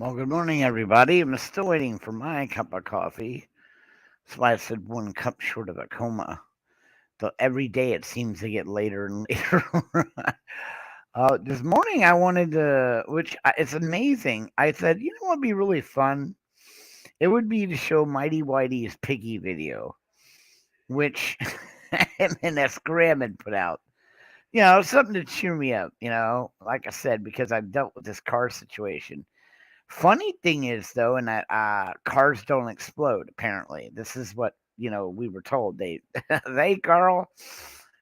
Well, good morning, everybody. I'm still waiting for my cup of coffee. That's why I said one cup short of a coma. Though every day it seems to get later and later. This morning I wanted to, it's amazing. I said, you know what would be really fun? It would be to show Mighty Whitey's piggy video, which him and that Scram had put out. Something to cheer me up, like I said, because I've dealt with this car situation. Funny thing is, though, in that cars don't explode. Apparently, this is what we were told. Carl,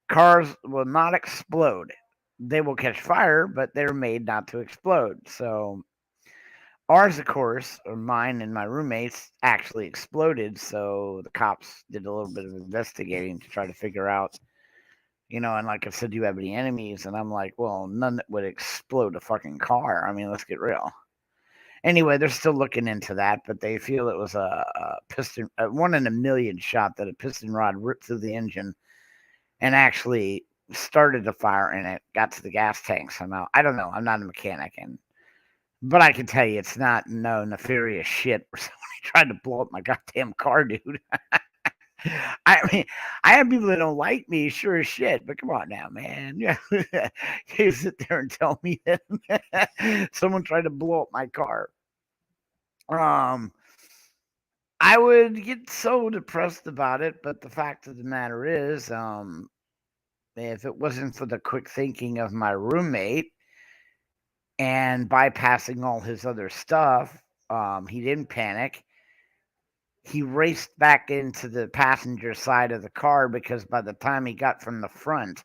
cars will not explode. They will catch fire, but they're made not to explode. So ours, of course, or mine and my roommates, actually exploded. So the cops did a little bit of investigating to try to figure out. And like I said, do you have any enemies? And I'm like, well, none that would explode a fucking car. I mean, let's get real. Anyway, they're still looking into that, but they feel it was a piston, a one in a million shot that a piston rod ripped through the engine and actually started the fire, and it got to the gas tank somehow. I don't know. I'm not a mechanic, but I can tell you it's not no nefarious shit where somebody tried to blow up my goddamn car, dude. I mean, I have people that don't like me, sure as shit, but come on now, man. You sit there and tell me that someone tried to blow up my car. Um, I would get so depressed about it, but the fact of the matter is, if it wasn't for the quick thinking of my roommate and bypassing all his other stuff, he didn't panic. He raced back into the passenger side of the car because by the time he got from the front,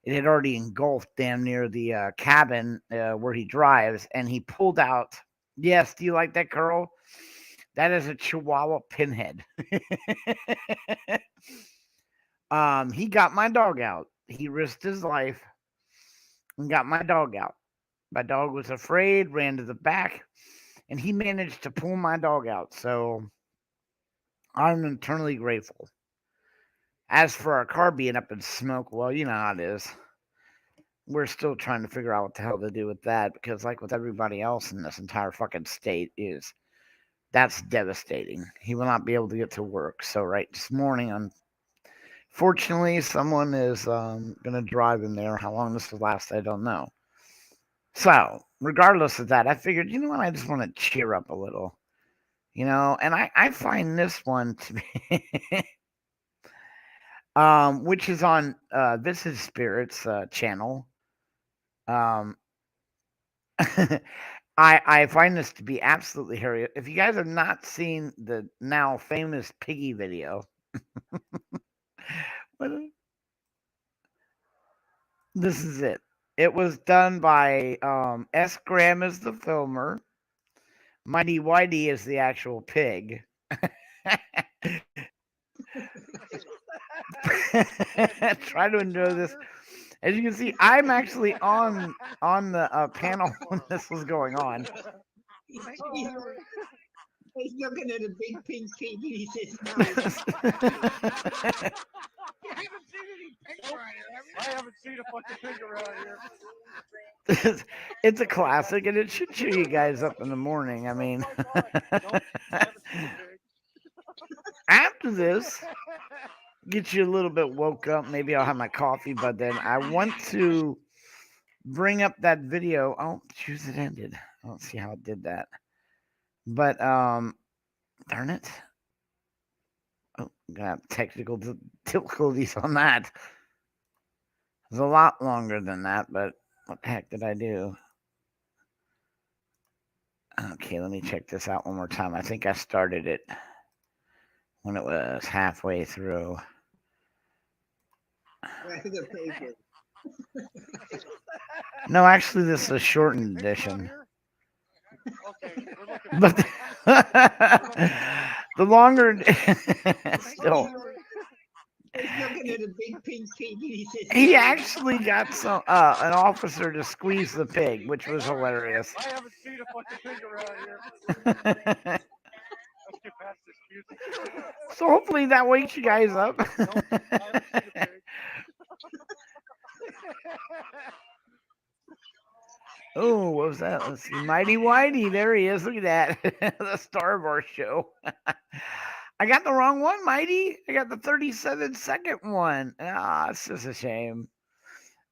it had already engulfed damn near the cabin where he drives, and he pulled out. Yes, do you like that, Carl? That is a Chihuahua pinhead. He got my dog out. He risked his life and got my dog out. My dog was afraid, ran to the back, and he managed to pull my dog out. So I'm eternally grateful. As for our car being up in smoke, well, you know how it is. We're still trying to figure out what the hell to do with that because, like with everybody else in this entire fucking state, that's devastating. He will not be able to get to work. So right this morning, unfortunately, someone is going to drive him there. How long this will last, I don't know. So, regardless of that, I figured, you know what, I just want to cheer up a little, and I find this one to be, which is on This Is Spirits channel. Um, I find this to be absolutely hilarious. If you guys have not seen the now famous Piggy video, this is it. It was done by S. Graham as the filmer. Mighty Whitey is the actual pig. Try to enjoy this. As you can see, I'm actually on the panel when this was going on. He's looking at a big pink pig and he says, "No." You haven't seen any pigs around here, have you? I haven't seen a fucking pig around here. It's a classic, and it should cheer you guys up in the morning. I mean, after this, get you a little bit woke up. Maybe I'll have my coffee, but then I want to bring up that video. Oh, choose it ended. I don't see how it did that. But darn it. Oh, I'm gonna have technical difficulties on that. It's a lot longer than that, but what the heck did I do? Okay, let me check this out one more time. I think I started it when it was halfway through. No, actually, this is a shortened edition. But the longer, still. He's looking at a big pink pig and he says, He "No." actually got an officer to squeeze the pig, which was hilarious. I haven't seen a fucking pig around here. Let's get past this music. So hopefully that wakes you guys up. Oh, what was that? Let's see. Mighty Whitey. There he is. Look at that. The Star Wars show. I got the wrong one, Mighty. I got the 37-second one. Ah, it's just a shame.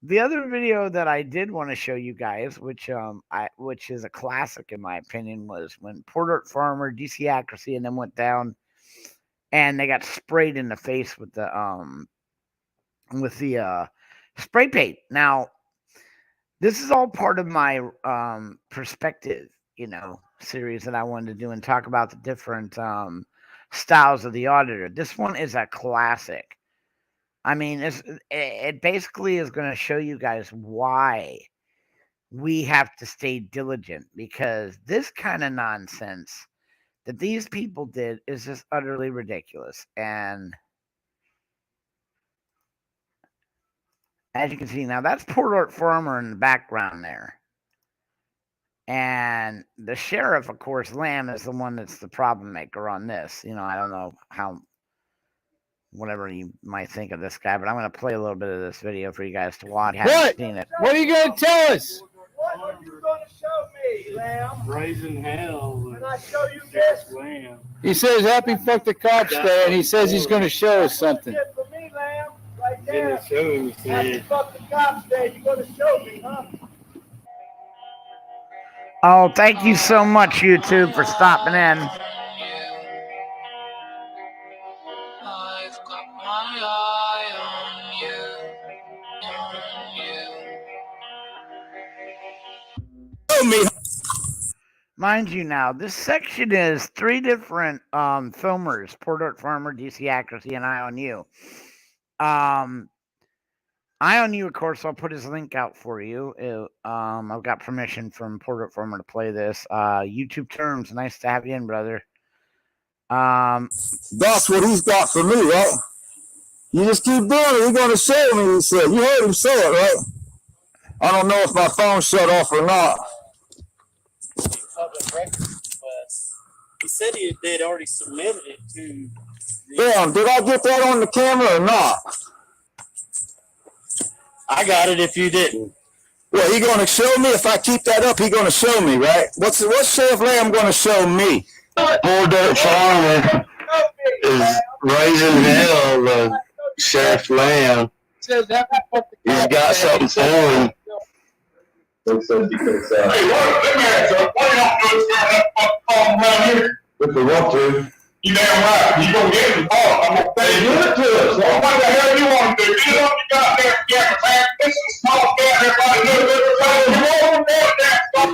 The other video that I did want to show you guys, which is a classic in my opinion, was when Port Art Farmer, DC Accuracy, and them went down and they got sprayed in the face with the spray paint. Now, this is all part of my perspective, series that I wanted to do and talk about the different styles of the auditor. This one is a classic. I mean, it basically is going to show you guys why we have to stay diligent, because this kind of nonsense that these people did is just utterly ridiculous. And as you can see now, that's Port Art Farmer in the background there. And the sheriff, of course, Lamb, is the one that's the problem maker on this. I don't know whatever you might think of this guy, but I'm going to play a little bit of this video for you guys to watch. Haven't seen it. What are you going to tell us? What are you going to show me, Lamb? Raising hell. When I show you this, Lamb. He says happy fuck the cops day, and he says he's going to show us something. for me, Lamb, right there. Didn't show him, he Happy said. fuck the cops day. You're going to show me, huh? Oh, thank you so much, YouTube, for stopping in. I've got my eye on you. Mind you now, this section is 3 different filmers: Port Art Farmer, DC Accuracy, and Eye on You. Eye on You, of course, I'll put his link out for you. I've got permission from Port Art Farmer to play this. YouTube Terms, nice to have you in, brother. That's what he's got for me, right? You just keep doing it. You're going to show me, he said. You heard him say it, right? I don't know if my phone shut off or not. Public record, but he said they'd already submitted it to. Damn, did I get that on the camera or not? I got it if you didn't. Well, he going to show me? If I keep that up, he going to show me, right? What's Sheriff Lamb going to show me? Poor Dirt Farmer is raising hell. Sheriff Lamb. Says happy fuck the He's got something for him. Hey, what? Let me ask you, why you don't do it that fucking around here? If we want to. You damn right. You gonna get it before. I'm gonna say Do it to us. what the hell you want to do? Get up your goddamn camera, man. This is small camera. Everybody knows everybody. You want to that stuff.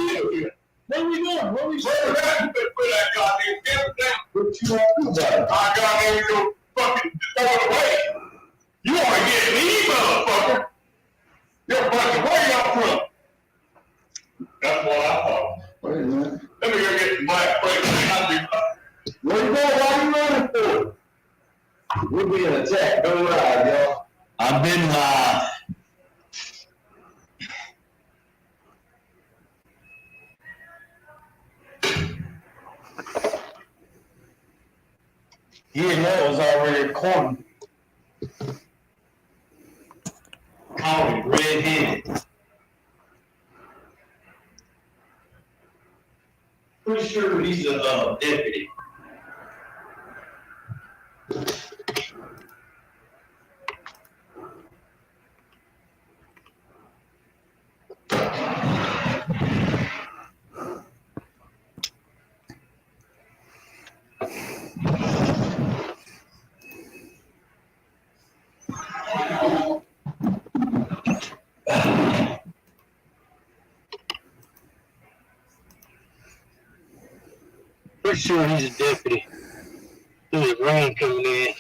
What are we doing? What are we Put that goddamn camera down. What you want to do about it? I goddamn go fucking throw it away. You want to get me, motherfucker? You're fucking way up front. That's what I thought. Wait a minute. Let me go get some black plate. Where you going? Why are you running for? We're being attacked. Go ride, y'all. I've been live. You didn't know it was already recording. Call him red-headed. Pretty sure he's a deputy. Pretty sure he's a deputy. There's a rain coming in.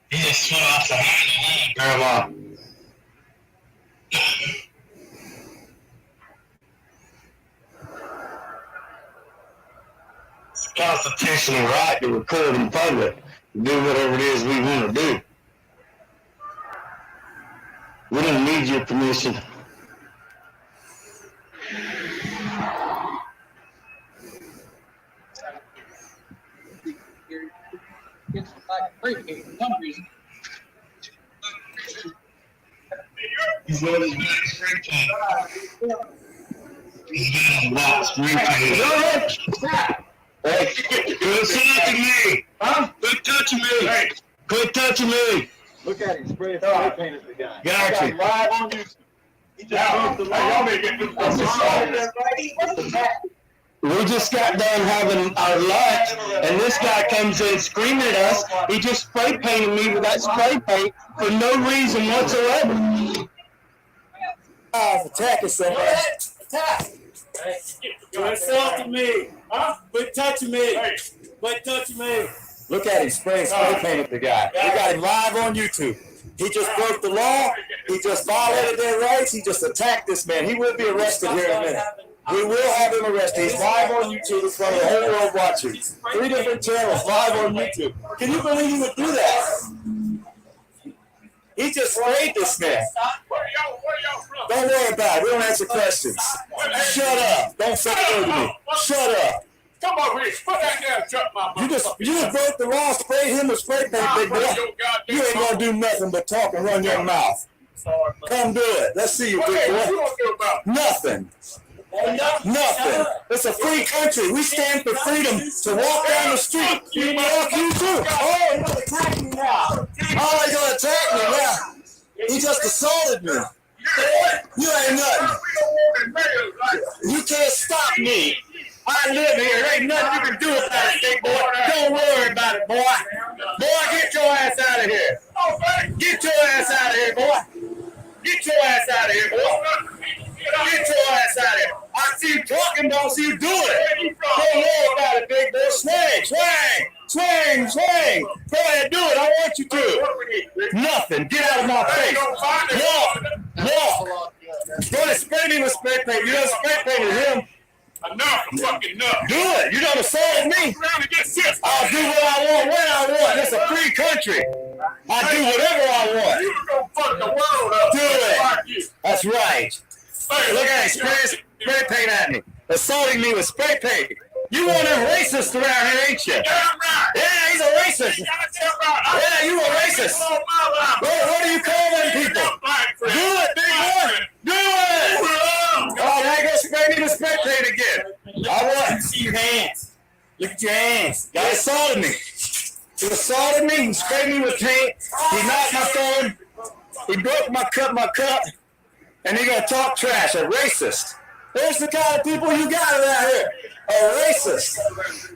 He just fell off the line, Grandma. It's a constitutional right to record in public, to do whatever it is we want to do. We don't need your permission. He's got his back spray paint. He's got his back spray paint. Hey, quit touching me! Huh? Quit touching me! Hey. Quit touching me! Look at him, spray paint at the guy. Got you. Live on YouTube. He just broke the law. Y'all may get this. We just got done having our lunch, and this guy comes in screaming at us. He just spray painted me with that spray paint for no reason whatsoever. Attacking somebody. Attack! Quit assaulting me! Huh? Quit touching me! Quit touching me! Look at him spray painted the guy. We got him live on YouTube. He just broke the law. He just violated their rights. He just attacked this man. He will be arrested here in a minute. We will have him arrested. He's live on YouTube in front of the whole world watching. 3 different channels live on YouTube. Can you believe he would do that? He just sprayed this man. Where y'all from? Don't worry about it. We don't answer questions. Shut up. Don't say a word to me. Shut up. Come over here. Put that down, shut my mouth. You just broke the law, sprayed him with spray paint, big boy. You ain't gonna do nothing but talk and run your mouth. Come do it. Let's see you, big boy. Nothing. Nothing. It's a free country. We stand for freedom to walk down the street. You walk, you too. Oh, he's gonna attack me now. Oh, he's gonna attack me now. He just assaulted me. You ain't nothing. You can't stop me. I live here. There ain't nothing you can do about it, big boy. Don't worry about it, boy. Boy, get your ass out of here. Get your ass out of here, boy. Get your ass out of here, boy. Get your ass out of here. I see you talking, don't see you doing it. Don't worry about it, big boy. Swing, swing, swing, swing. Go ahead, do it. I want you to. Nothing. Get out of my face. Walk, walk. Go ahead, spray me with spray paint. You done spray painted him. Enough. I'm fucking enough. Do it. You done assaulted me. I'll do what I want when I want. It's a free country. I do whatever I want. You gonna fuck the world up. Do it. Like you. That's right. Look at him spray paint at me. Assaulting me with spray paint. You one of them racists around here, ain't you? Damn right. Yeah, he's a racist. Yeah, you a racist. What do you call them people? Do it, big boy. Do it. Oh, now you go spray me with spray paint again. I want. See your hands. Look at your hands. He assaulted me. He assaulted me. He sprayed me with paint. He knocked my phone. He broke my cup. And he gonna talk trash. A racist. There's the kind of people you got around here. A racist.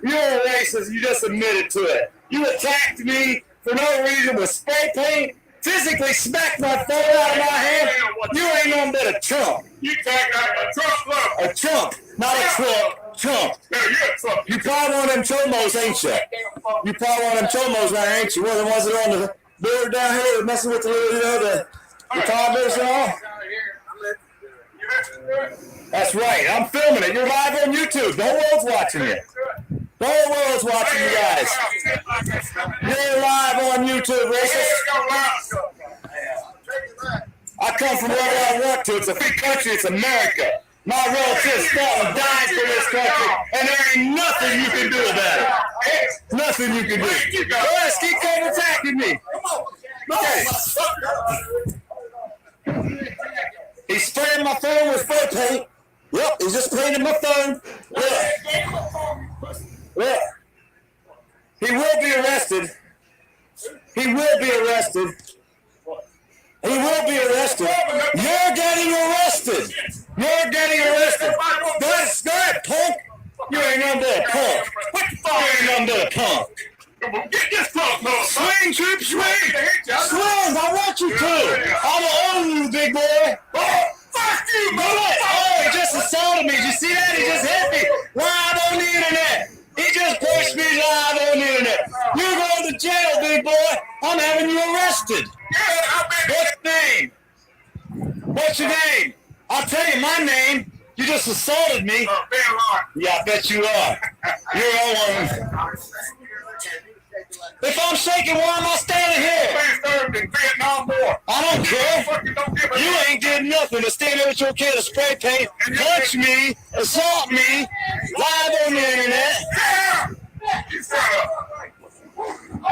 You're a racist. You just admitted to it. You attacked me for no reason with spray paint. Physically smacked my phone out of my hand. You ain't nothing but a chump. You take like a Trump look. A chump. Not a Trump. Chump. Yeah, you're a Trump. You probably one of them chomos, ain't you? You probably one of them chomos now, ain't you? One of the ones that are on the board down here messing with the little, the toddlers and all. That's right. I'm filming it. You're live on YouTube. The whole world's watching you. The whole world's watching you guys. You're live on YouTube, racist. I come from wherever I want to. It's a free country. It's America. My relatives fought and died for this country, and there ain't nothing you can do about it. Nothing you can do. Go ahead, keep coming attacking me. Look at it. He's spraying my phone with spray paint. Yep, he's just painting my phone. Look. He will be arrested. He will be arrested. He will be arrested. You're getting arrested. You're getting arrested. Go ahead, punk. You ain't nothing but a punk. You ain't nothing but a punk. Get this punk, man. Swing, Troop, swing. Swing, I want you to. I'm gonna own you, big boy. Oh, fuck you, man. Oh, he just assaulted me. Did you see that? He just hit me live on the internet. He just pushed me live on the internet. You're going to jail, big boy. I'm having you arrested. What's your name? What's your name? I'll tell you my name. You just assaulted me. Yeah, I bet you are. You're on. If I'm shaking, why am I standing here? In Vietnam War. I don't care. Fucking don't give You ain't getting nothing to stand there with your can of spray paint, punch me, assault me, live on the internet.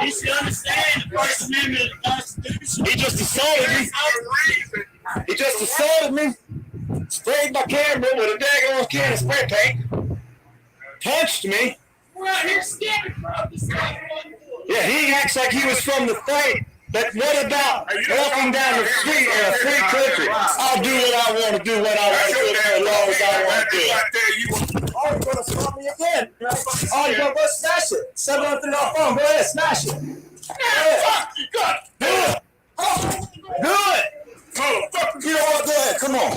You should understand the First Amendment of the Constitution. He just assaulted me. He just assaulted me. Sprayed my camera with a daggone can of spray paint. Punched me. We're out here scared from this guy. Yeah, he acts like he was from the fight. But what about walking down the street in a free country? I'll do what I want to do when I want to do it for as long as I want to do it. Oh, you're going to stop me again. Oh, you're going to go smash it. 703 phone. Go ahead, smash it. Do it. Do it. You know what? Go ahead. Come on.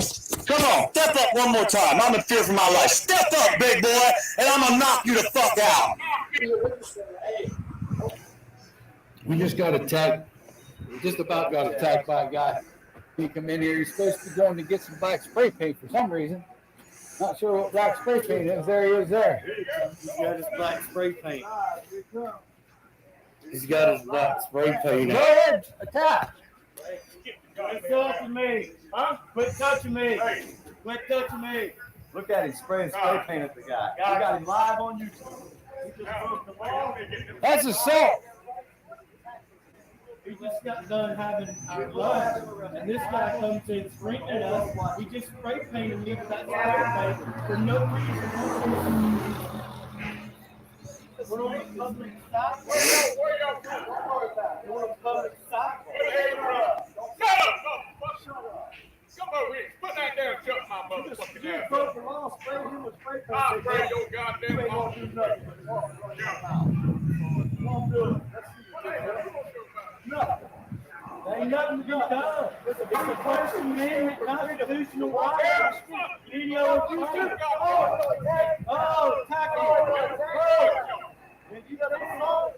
Come on. Step up one more time. I'm in fear for my life. Step up, big boy, and I'm going to knock you the fuck out. We just got attacked. We just about got attacked by a guy. He come in here. He's supposed to be going to get some black spray paint for some reason. Not sure what black spray paint is. There he is there. He's got his black spray paint. He's got his black spray paint. Go ahead, attack. Quit touching me. Huh? Quit touching me. Quit touching me. Look at him spraying spray paint at the guy. I got him live on YouTube. He just broke the law. That's assault. We just got done having our lunch, and this guy comes in screaming at us. He just spray painted me with that spray paint for no reason. We're on a public sidewalk. We're on a public sidewalk. Come over here. Put that down and shut my motherfucking ass. Broke the law, sprayed him with spray paint. I'll spray your You goddamn ain't law. gonna do nothing but walk around your mouth. Won't do it. Let's see you do it. Nothing. There ain't nothing to be done. It's a First Amendment constitutional right. Video of you too. Oh, attack him. And you got a phone?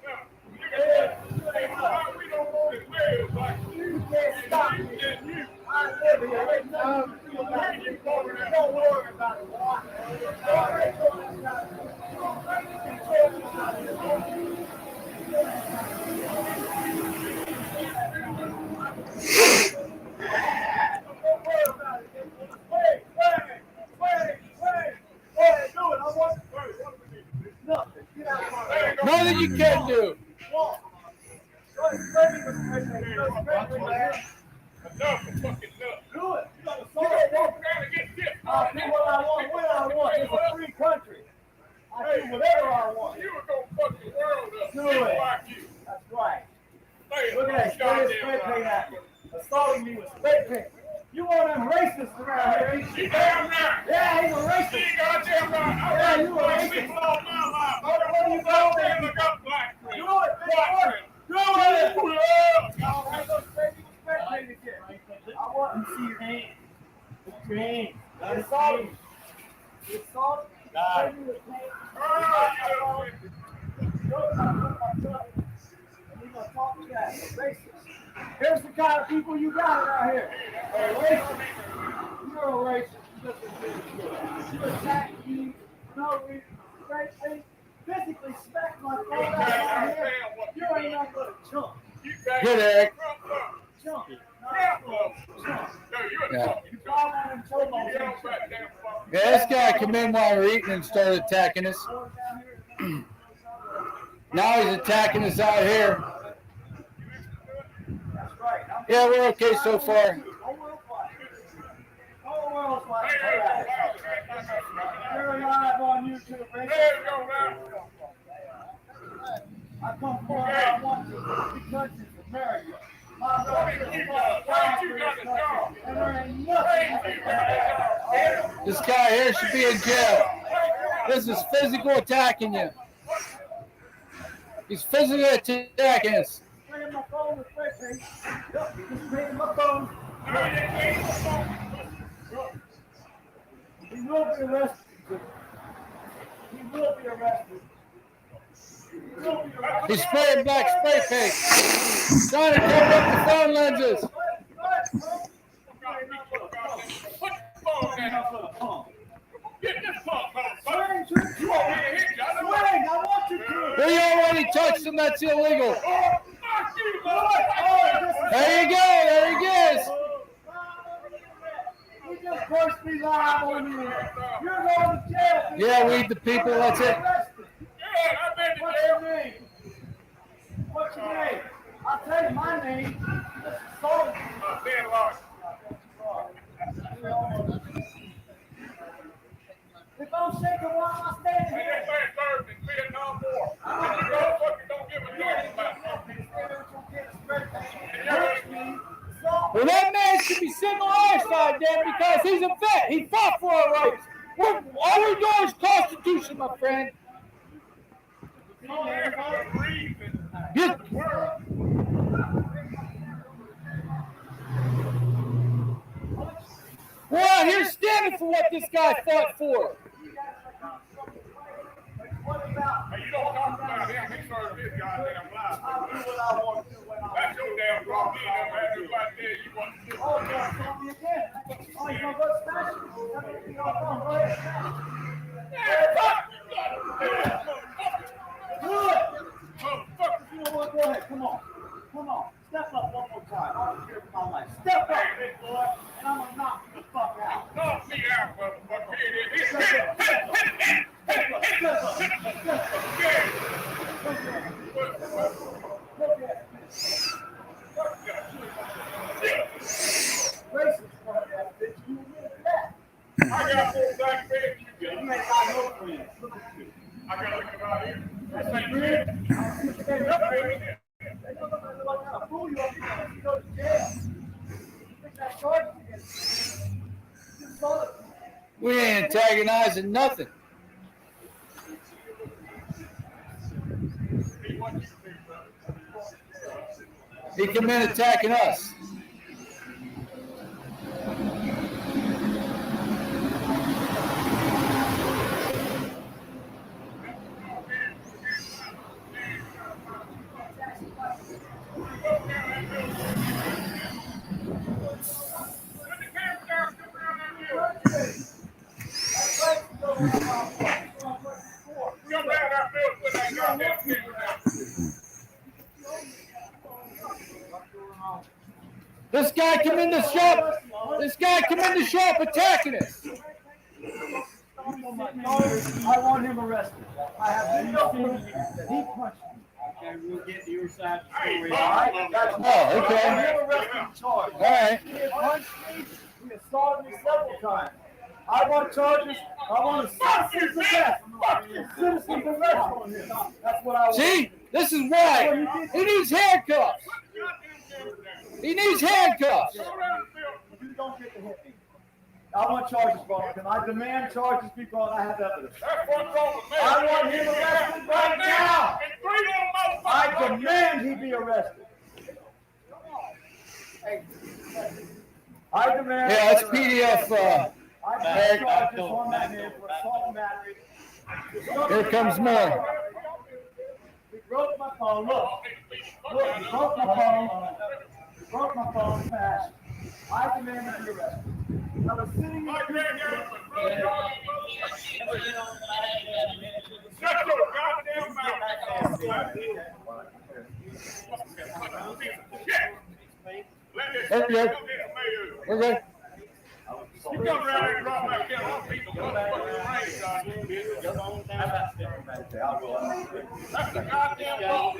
Yeah. We don't want it well, like You can't stop me. I live here. Ain't nothing to do about it. Don't worry about it. Nothing you can do. enough of fucking enough. Do it. You don't walk around and get this. I'll do what I want when I want. It's a free country. I do whatever I want. You were gonna fuck the world up. Do People it. like you. That's right. Hey, Look at that spray paint at me. Assaulting me with spray paint. You want them racists around here, ain't you? You damn right. Yeah, he's a racist. You goddamn right. Yeah, you a racist. People all my life. What are you doing? Look up black friends. Do it, Black man. friends. Do it. Well, I want to see your hand. Put your hand. It's all. It's all. God. Here's the kind of people you got around here. A racist. You're a racist. You attack me. No reason. Right? Physically smack my phone out of here. You ain't nothing but a chump. Good, Eric. Chump. Yeah. You fall down and choke on some shit. Yeah, this guy come in while we're eating and started attacking us. Now he's attacking us out here. Yeah, we're okay so far. You're live on YouTube, right? I come for what I want to. Free countries, America. My and there ain't nothing. This guy here should be in jail. This is physical attacking you. He's physically attacking us. Spraying my phone with spray paint. Yep, just spraying my phone. He will be arrested. He will be arrested. He's spraying black spray paint. Trying to cover up the phone lenses. Put the phone down. Get this pump, motherfucker. Swing, You over here hit you. I want you to. We already touched him. That's illegal. Fuck you, motherfucker. There you go. There he goes. personally live on the internet. You're going to jail. Yeah, we the people, that's it. What's your name? What's your name? I'll tell you my name. This is Solomon. If I'm shaking, why am I standing here? Well, that man should be sitting on our side then because he's a vet. He fought for our rights. All we know is Constitution, my friend. We're out here standing for what this guy fought for. Hey, you don't talk about him. He served his goddamn life. I'll do what I want to do when I want That's your damn problem. You never had nobody tell you what to do. Oh, you're going to tell me again. Oh, you're going to go smash it? Go ahead. Good. You know what? Go ahead. Come on. Come on. Step up one more time. I don't care for my life. Step up, big boy, and I'm going to knock you the fuck out. Knock me out, motherfucker. Here it is. I got more black friends you got. You ain't got no friends. Look at you. I got to look about here. That's ain't Friends? good. They look like a fool you up here. You go to jail. Think that charge against you. We ain't antagonizing nothing. He come in attacking us. This guy come in the shop. This guy come in the shop attacking us. I want him arrested. I have video proof that he punched me. Okay, we'll get to your side of the story. All right? That's Oh, okay. I want him arrested and charged. All right. He had punched me. He assaulted me several times. I want charges. I want a citizen's arrest. Citizen's arrest on him. That's what I want. See, this is why he needs handcuffs. He needs handcuffs. You don't get to hit me. I want charges brought him. I demand charges be brought. I have evidence. That's what's wrong with me. I want him arrested right now. And three little motherfuckers. I demand he be arrested. I demand. Yeah, that's PDF. I demand charges on that man for assault and battery. Here comes more. He broke my phone. Look, he broke my phone. He broke my phone fast. I demand he be arrested. I was sitting in the Shut your goddamn mouth. Let this We're good. You come around here and drop my kid on people. Motherfucking rain, that's the goddamn law.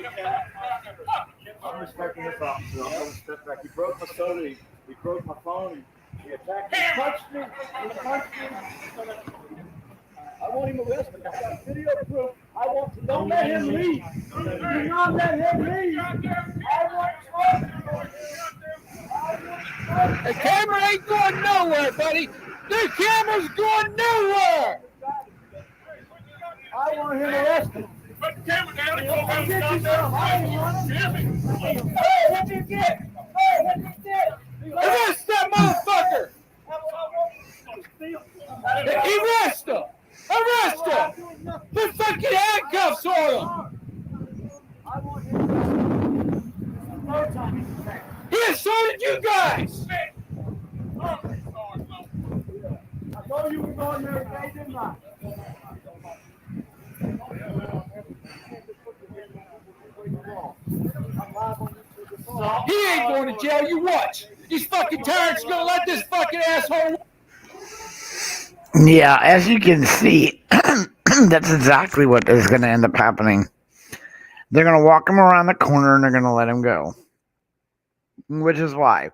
I'm respecting this officer. I'm going to step back. He broke my soda. He broke my phone. He attacked me. He punched me. He punched me. I want him arrested. I got video proof. I want to. Don't let him leave. Do not let him leave. I want charges. The camera ain't going nowhere, buddy. The camera's going nowhere. I want him arrested. Put the camera down and go I'll around get you some. I ain't running. Hey, what you get? Hey, what you get? Arrest that motherfucker. Arrest him. Arrest him. Put fucking handcuffs on him. I want him arrested. This is the third time he's attacked. He assaulted you guys. I told you we were going there today, didn't I? He ain't going to jail. You watch. These fucking tyrants gonna let this fucking asshole. Yeah, as you can see, that's exactly what is going to end up happening. They're going to walk him around the corner and they're going to let him go. Which is why,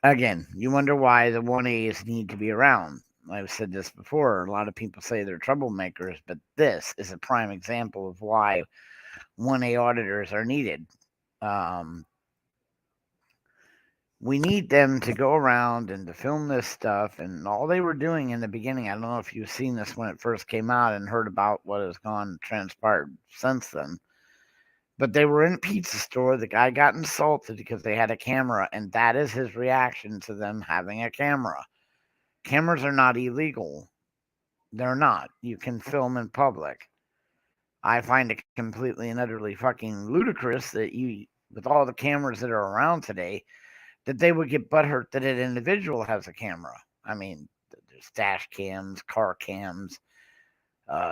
again, you wonder why the 1As need to be around. I've said this before. A lot of people say they're troublemakers, but this is a prime example of why 1A auditors are needed. We need them to go around and to film this stuff. And all they were doing in the beginning, I don't know if you've seen this when it first came out and heard about what has transpired since then. But they were in a pizza store. The guy got insulted because they had a camera, and that is his reaction to them having a camera. Cameras are not illegal. They're not. You can film in public. I find it completely and utterly fucking ludicrous that with all the cameras that are around today, that they would get butthurt that an individual has a camera. I mean, there's dash cams, car cams,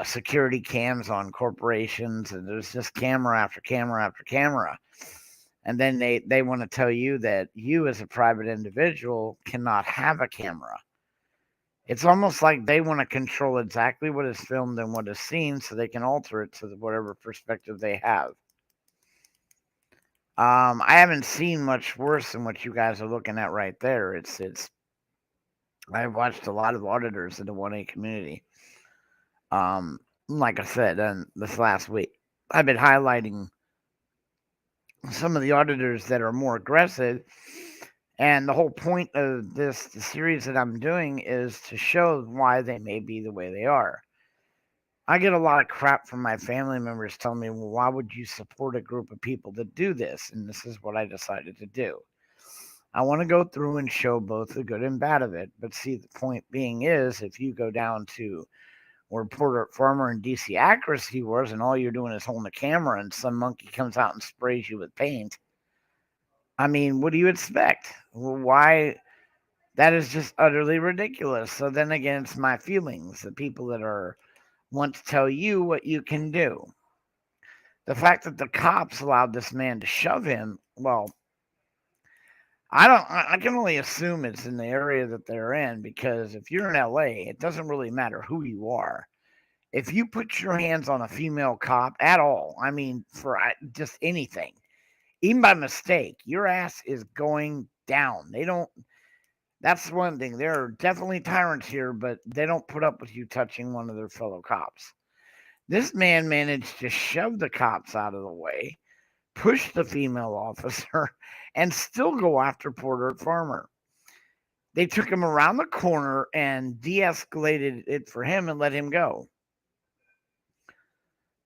security cams on corporations, and there's just camera after camera after camera. And then they want to tell you that you as a private individual cannot have a camera. It's almost like they want to control exactly what is filmed and what is seen so they can alter it to whatever perspective they have. I haven't seen much worse than what you guys are looking at right there. I've watched a lot of auditors in the 1A community. Like I said, this last week, I've been highlighting some of the auditors that are more aggressive. And the whole point of the series that I'm doing is to show why they may be the way they are. I get a lot of crap from my family members telling me, well, why would you support a group of people that do this? And this is what I decided to do. I want to go through and show both the good and bad of it. But see, the point being is, if you go down to where Porter Farmer and DC Accuracy was, and all you're doing is holding a camera and some monkey comes out and sprays you with paint, I mean, what do you expect? Well, why? That is just utterly ridiculous. So then again, it's my feelings, the people that want to tell you what you can do. The fact that the cops allowed this man to shove him, well, I can only assume it's in the area that they're in, because if you're in LA, it doesn't really matter who you are. If you put your hands on a female cop at all, I mean, for just anything, even by mistake, your ass is going down. That's one thing. There are definitely tyrants here, but they don't put up with you touching one of their fellow cops. This man managed to shove the cops out of the way, push the female officer, and still go after Porter Farmer. They took him around the corner and de-escalated it for him and let him go.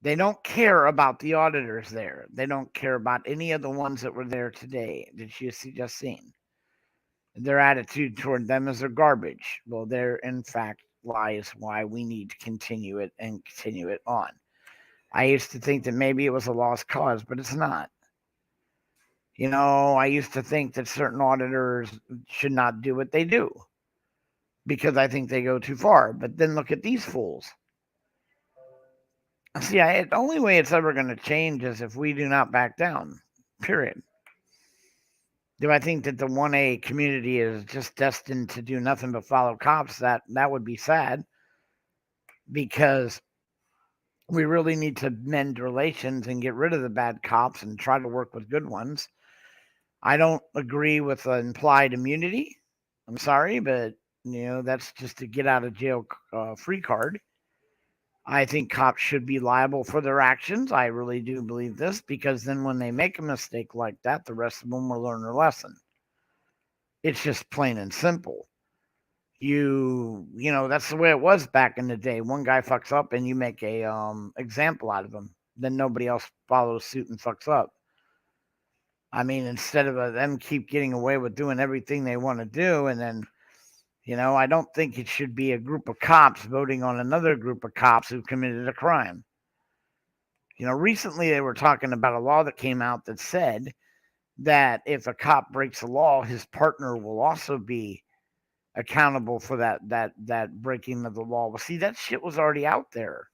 They don't care about the auditors there. They don't care about any of the ones that were there today that you just seen. Their attitude toward them is they're garbage. Well, there, in fact, lies why we need to continue it and continue it on. I used to think that maybe it was a lost cause, but it's not. You know, I used to think that certain auditors should not do what they do because I think they go too far. But then look at these fools. See, the only way it's ever going to change is if we do not back down, period. Do I think that the 1A community is just destined to do nothing but follow cops? That would be sad, because we really need to mend relations and get rid of the bad cops and try to work with good ones. I don't agree with the implied immunity. I'm sorry, but that's just a get out of jail free card. I think cops should be liable for their actions. I really do believe this, because then when they make a mistake like that, the rest of them will learn their lesson. It's just plain and simple. That's the way it was back in the day. One guy fucks up and you make a example out of him. Then nobody else follows suit and fucks up. I mean, instead of them keep getting away with doing everything they want to do, and then, I don't think it should be a group of cops voting on another group of cops who committed a crime. Recently they were talking about a law that came out that said that if a cop breaks a law, his partner will also be accountable for that breaking of the law. Well, see, that shit was already out there.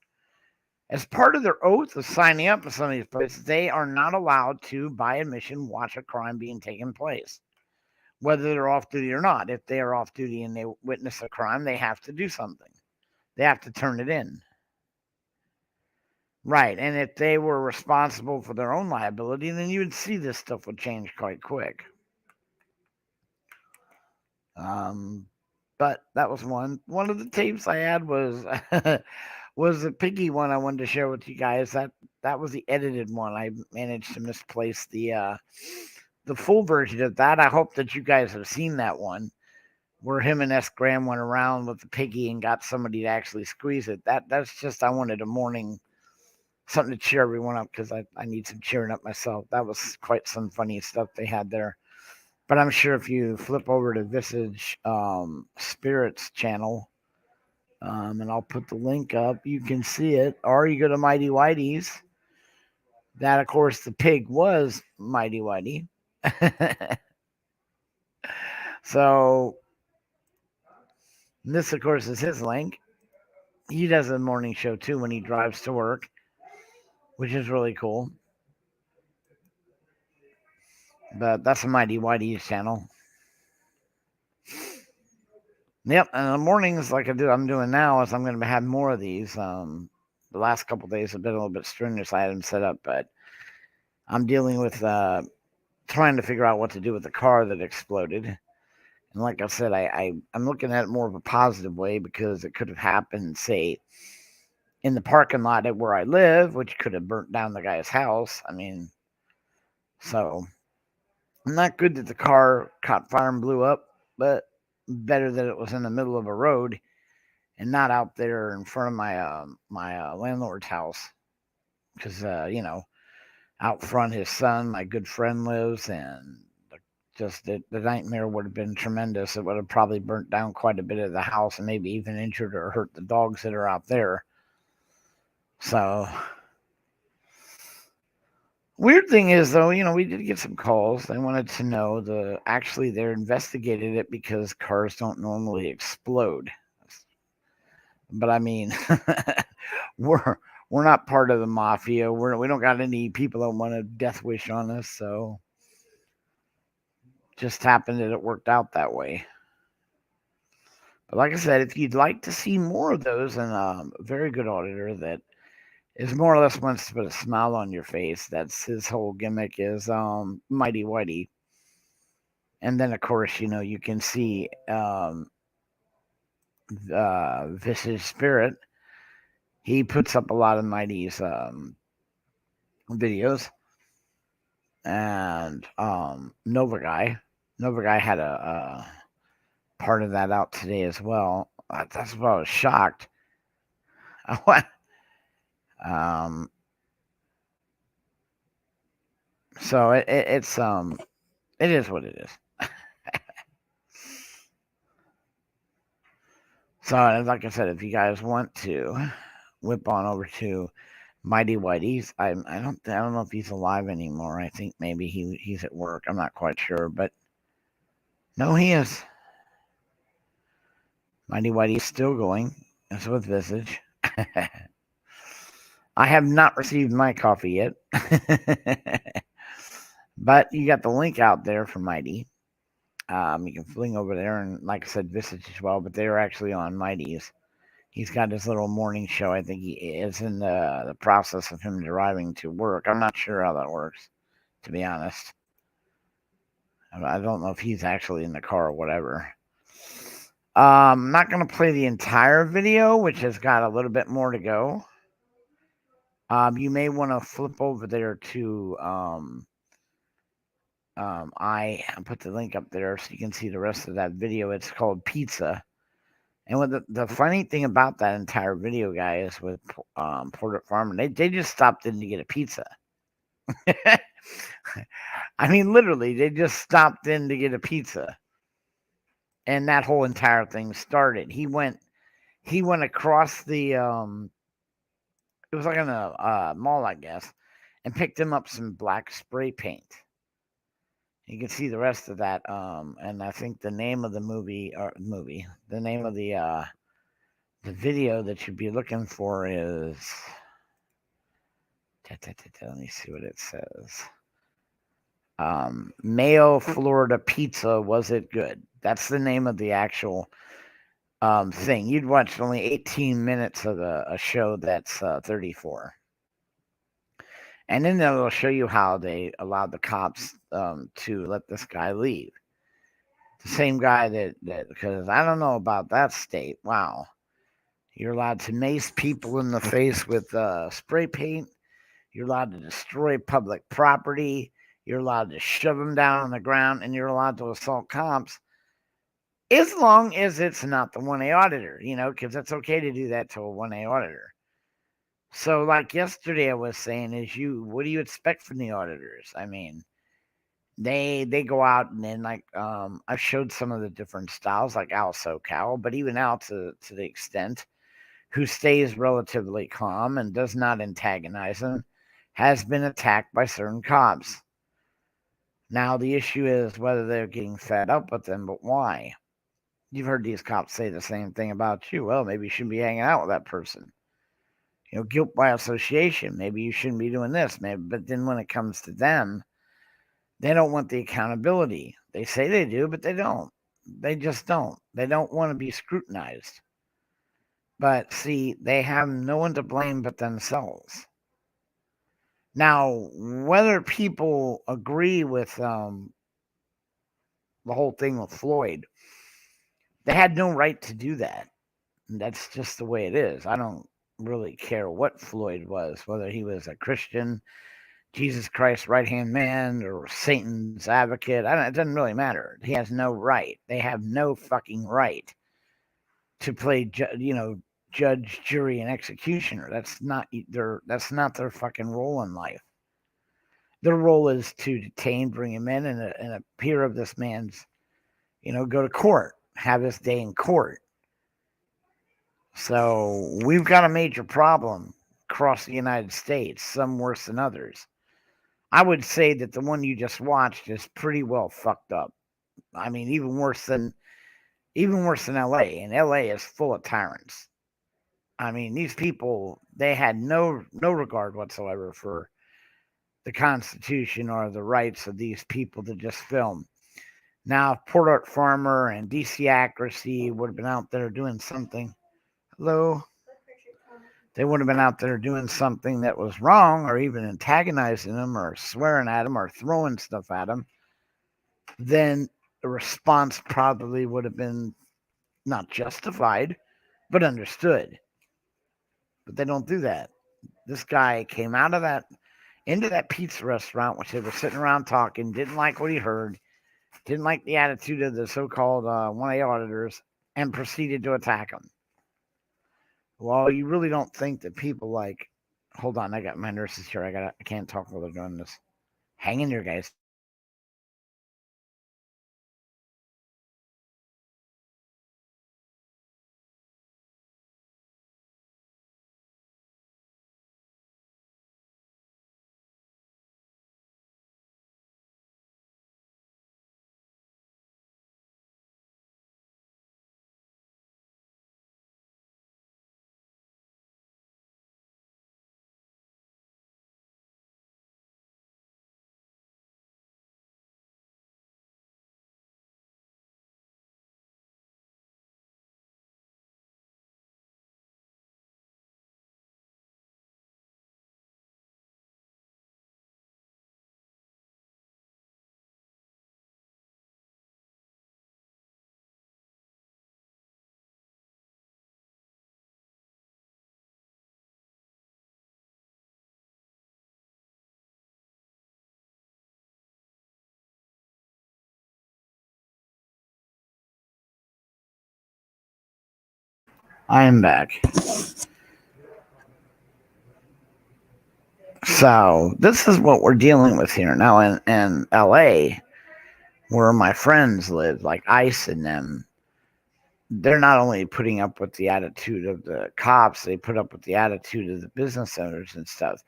As part of their oath of signing up for some of these places, they are not allowed to, by admission, watch a crime being taken place. whether they're off duty or not. If they are off duty and they witness a crime, they have to do something. They have to turn it in. Right. And if they were responsible for their own liability, then you would see this stuff would change quite quick. But that was one. One of the tapes I had was was the piggy one I wanted to share with you guys. That was the edited one. I managed to misplace the full version of that. I hope that you guys have seen that one, where him and S. Graham went around with the piggy and got somebody to actually squeeze it. That's just, I wanted a morning something to cheer everyone up, because I need some cheering up myself. That was quite some funny stuff they had there. But I'm sure if you flip over to Visage Spirits channel, and I'll put the link up, you can see it. Or you go to Mighty Whitey's. That, of course, the pig was Mighty Whitey. So this, of course, is his link. He does a morning show too when he drives to work, which is really cool. But that's a Mighty Whitey's channel. Yep, and the mornings, like I'm doing now, is I'm going to have more of these. The last couple of days have been a little bit strenuous. I had them set up, but I'm dealing with trying to figure out what to do with the car that exploded. And like I said, I'm looking at it more of a positive way, because it could have happened, say, in the parking lot at where I live, which could have burnt down the guy's house. I mean, so not good that the car caught fire and blew up, but better that it was in the middle of a road and not out there in front of my landlord's house, because out front his son, my good friend, lives, and just the nightmare would have been tremendous. It would have probably burnt down quite a bit of the house, and maybe even injured or hurt the dogs that are out there. So, weird thing is, though, we did get some calls. They wanted to know actually they're investigated it because cars don't normally explode. But I mean, we're not part of the mafia. We don't got any people that want a death wish on us, so just happened that it worked out that way. But like I said, if you'd like to see more of those, and a very good auditor that is more or less wants to put a smile on your face, that's his whole gimmick, is Mighty Whitey. And then, of course, you can see Visage Spirit. He puts up a lot of Mighty's videos. And Nova Guy had a part of that out today as well. That's why I was shocked. So it is what it is. So, like I said, if you guys want to whip on over to Mighty Whitey's, I don't know if he's alive anymore. I think maybe he's at work. I'm not quite sure, but no, he is. Mighty Whitey is still going. That's with Visage. I have not received my coffee yet. But you got the link out there for Mighty. You can fling over there, and like I said, Visage as well, but they're actually on Mighty's. He's got his little morning show. I think he is in the process of him driving to work. I'm not sure how that works, to be honest. I don't know if he's actually in the car or whatever. I'm not going to play the entire video, which has got a little bit more to go. You may want to flip over there to I put the link up there so you can see the rest of that video. It's called Pizza. And what the funny thing about that entire video, guys, with Porter Farmer, they just stopped in to get a pizza. I mean, literally, they just stopped in to get a pizza. And that whole entire thing started. He went across the it was like in a mall, I guess, and picked him up some black spray paint. You can see the rest of that, and I think the name of the the name of the video that you'd be looking for is, let me see what it says. Mayo, Florida Pizza. Was it good? That's the name of the actual thing. You'd watched only 18 minutes of a show that's 34. And then they'll show you how they allowed the cops to let this guy leave. The same guy that because I don't know about that state. Wow. You're allowed to mace people in the face with spray paint. You're allowed to destroy public property. You're allowed to shove them down on the ground, and you're allowed to assault cops as long as it's not the 1A auditor, because it's okay to do that to a 1A auditor. So, like yesterday, I was saying, what do you expect from the auditors? I mean, they go out and then I've showed some of the different styles, like Al SoCal, but even Al to the extent who stays relatively calm and does not antagonize them, has been attacked by certain cops. Now, the issue is whether they're getting fed up with them, but why? You've heard these cops say the same thing about you. Well, maybe you shouldn't be hanging out with that person. Guilt by association. Maybe you shouldn't be doing this. But then when it comes to them, they don't want the accountability. They say they do, but they don't. They just don't. They don't want to be scrutinized. But see, they have no one to blame but themselves. Now, whether people agree with the whole thing with Floyd, they had no right to do that. And that's just the way it is. I don't really care what Floyd was, whether he was a Christian, Jesus Christ's right-hand man, or Satan's advocate. It doesn't really matter. He has no right. They have no fucking right to play, judge, jury, and executioner. That's not their fucking role in life. Their role is to detain, bring him in, and appear of this man's, go to court, have his day in court. So we've got a major problem across the United States, some worse than others. I would say that the one you just watched is pretty well fucked up. I mean, even worse than LA, and LA is full of tyrants. I mean, these people, they had no regard whatsoever for the Constitution or the rights of these people to just film. Now, if Port Art Farmer and DC Accuracy would have been out there doing something, they would have been out there doing something that was wrong, or even antagonizing them, or swearing at them, or throwing stuff at them, then the response probably would have been not justified, but understood. But they don't do that. This guy came out of into that pizza restaurant, which they were sitting around talking, didn't like what he heard, didn't like the attitude of the so-called 1A auditors, and proceeded to attack them. Well, you really don't think that people like... Hold on, I got my nurses here. I can't talk while they're doing this. Hang in there, guys. I am back. So this is what we're dealing with here now in LA, where my friends live, like Ice and them. They're not only putting up with the attitude of the cops, they put up with the attitude of the business owners and stuff.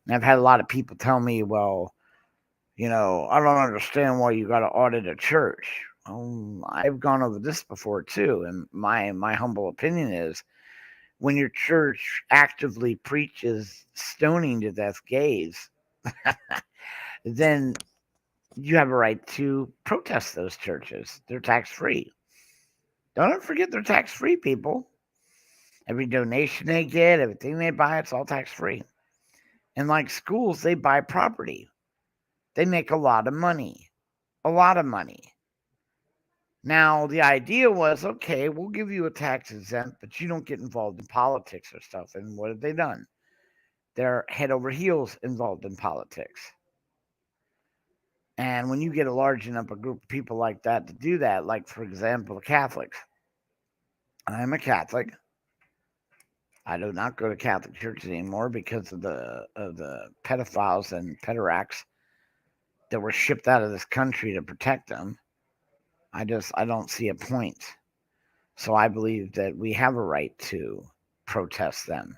And I've had a lot of people tell me, well, I don't understand why you got to audit a church. I've gone over this before too, and my humble opinion is, when your church actively preaches stoning to death gays, then you have a right to protest those churches. They're tax free. Don't forget they're tax free, people. Every donation they get, everything they buy, it's all tax free. And like schools, they buy property. They make a lot of money. A lot of money. Now, the idea was, okay, we'll give you a tax exempt, but you don't get involved in politics or stuff. And what have they done? They're head over heels involved in politics. And when you get a large enough a group of people like that to do that, like, for example, the Catholics. I'm a Catholic. I do not go to Catholic churches anymore because of the pedophiles and pederacs that were shipped out of this country to protect them. I don't see a point. So I believe that we have a right to protest them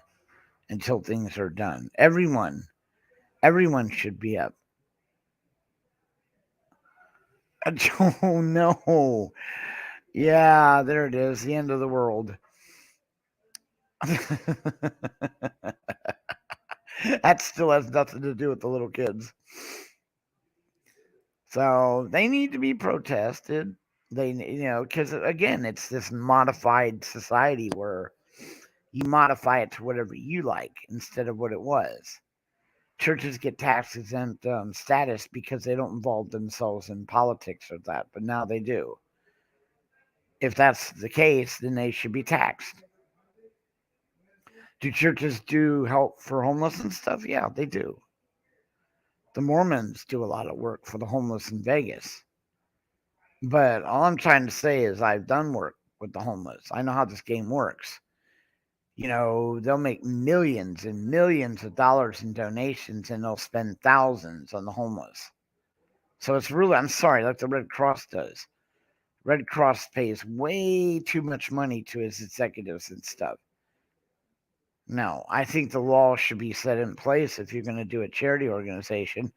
until things are done. Everyone should be up. Oh no. Yeah, there it is. The end of the world. That still has nothing to do with the little kids. So they need to be protested. They, because again, it's this modified society where you modify it to whatever you like instead of what it was. Churches get tax exempt status because they don't involve themselves in politics or that, but now they do. If that's the case, then they should be taxed. Do churches do help for homeless and stuff? Yeah, they do. The Mormons do a lot of work for the homeless in Vegas. But all I'm trying to say is I've done work with the homeless. I know how this game works. They'll make millions and millions of dollars in donations and they'll spend thousands on the homeless. So it's really, I'm sorry, like the Red Cross does. Red Cross pays way too much money to its executives and stuff. No, I think the law should be set in place if you're going to do a charity organization.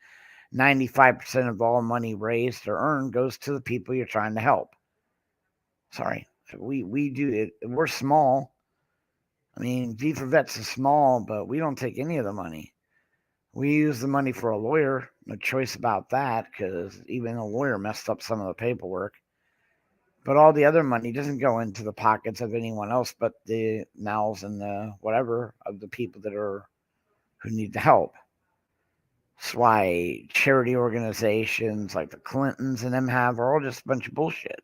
95% of all money raised or earned goes to the people you're trying to help. Sorry, we do it. We're small. I mean, V for Vets is small, but we don't take any of the money. We use the money for a lawyer. No choice about that, because even a lawyer messed up some of the paperwork. But all the other money doesn't go into the pockets of anyone else but the mouths and the whatever of the people who need the help. That's why charity organizations like the Clintons and them are all just a bunch of bullshit.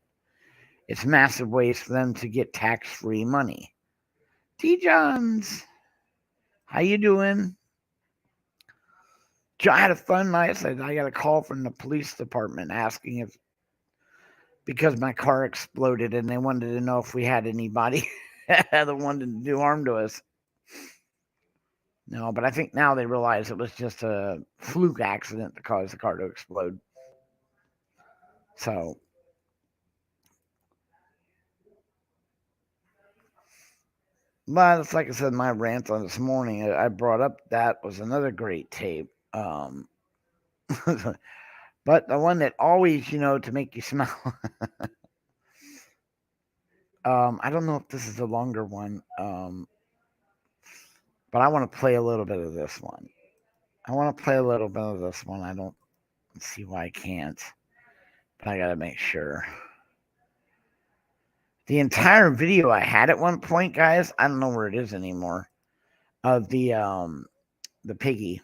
It's massive ways for them to get tax-free money. T-Johns, how you doing? I had a fun night. I got a call from the police department asking if, because my car exploded and they wanted to know if we had anybody that wanted to do harm to us. No, but I think now they realize it was just a fluke accident that caused the car to explode. So, but it's like I said, my rant on this morning, I brought up that was another great tape. But the one that always, to make you smile. I don't know if this is a longer one, but I want to play a little bit of this one. I don't see why I can't, but I gotta make sure. The entire video I had at one point, guys, I don't know where it is anymore, of the piggy.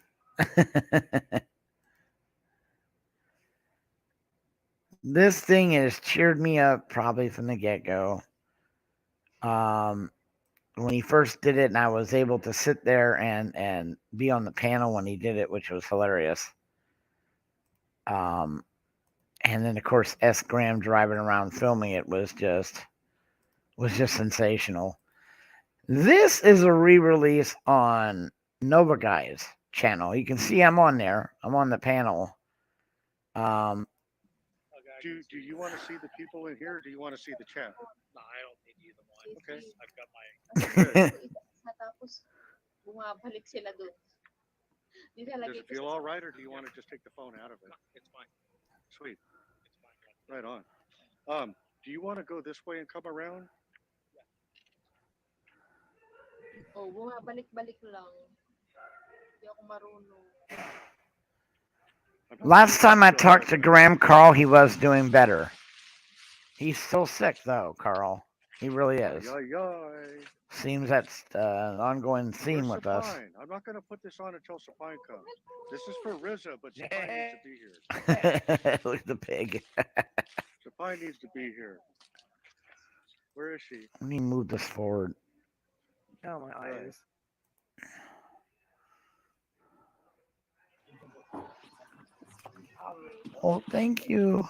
This thing has cheered me up probably from the get-go. When he first did it, and I was able to sit there and be on the panel when he did it, which was hilarious. And then of course S. Graham driving around filming it was just sensational. This is a re-release on Nova Guy's channel. You can see I'm on there. I'm on the panel. Do you want to see the people in here, or do you want to see the chat? No, I don't need either one. Okay. I've got my. Does it feel all right, or do you want to just take the phone out of it? It's fine. Sweet. It's fine. Right on. Do you want to go this way and come around? Oh, bumabalik-balik lang. Hindi ako marunong. I'm not Last gonna time I go talked ahead. to Graham Carl, he was doing better. He's still sick though, Carl. He really Ay, is. ay, ay. Seems that's an ongoing Where's theme with us. Sapine? I'm not gonna put this on until Sapine comes. This is for Rizza, but Sapine needs to be here. Look at the pig. Sapine needs to be here. Where is she? Let me move this forward. Oh, my Right. eyes. Oh, thank you.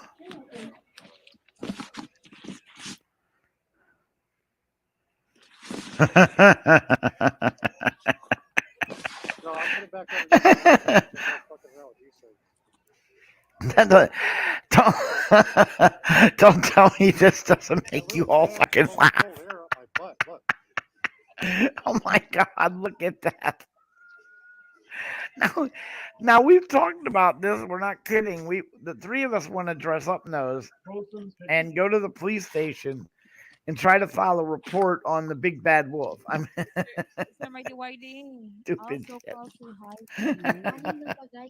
No, I'll put it back underneath the house. There's no fucking hell, he said. Don't tell me this doesn't make you all Fan fucking blowing laugh. cold air up my butt. Look. Oh my god, look at that. Now, now we've talked about this. We're not kidding. The three of us want to dress up nose and go to the police station and try to file a report on the big bad wolf. I'm Mighty Whiting. stupid Also, shit. Coffee, hi to you.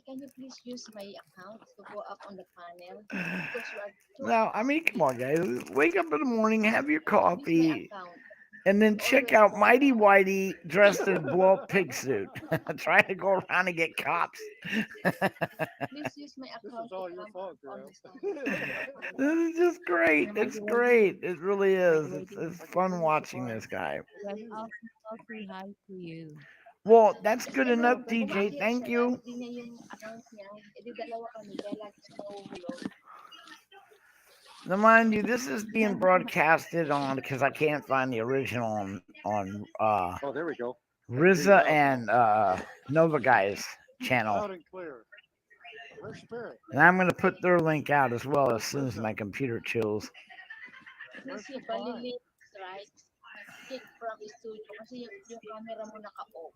Can you please use my account to go up on the panel? Because you are too Now, I mean, come on, guys. Wake up in the morning, have your use my coffee, account. and then check out Mighty Whitey dressed in a blow up pig suit, trying to go around and get cops. Please use my This account is all to your come fault, up on girl. the panel. This is just great. It's great. It really is. It's fun watching this guy. Yes, also, Coffee, hi to you. Well, that's good Kasi ano, enough, DJ. bumagi Thank siya, you. na-FD niya yung account niya. E di dalawa kami, kaya lagi siya nahuhulog. Now, mind you, this is being broadcasted on because I can't find the original on Oh, there we go. Rizza and Nova Guys channel, Loud and clear. Where's Spirit? and I'm gonna put their link out as well as soon as my computer chills. Kasi balilin strikes, kick from studio. Kasi yung camera mo naka-off.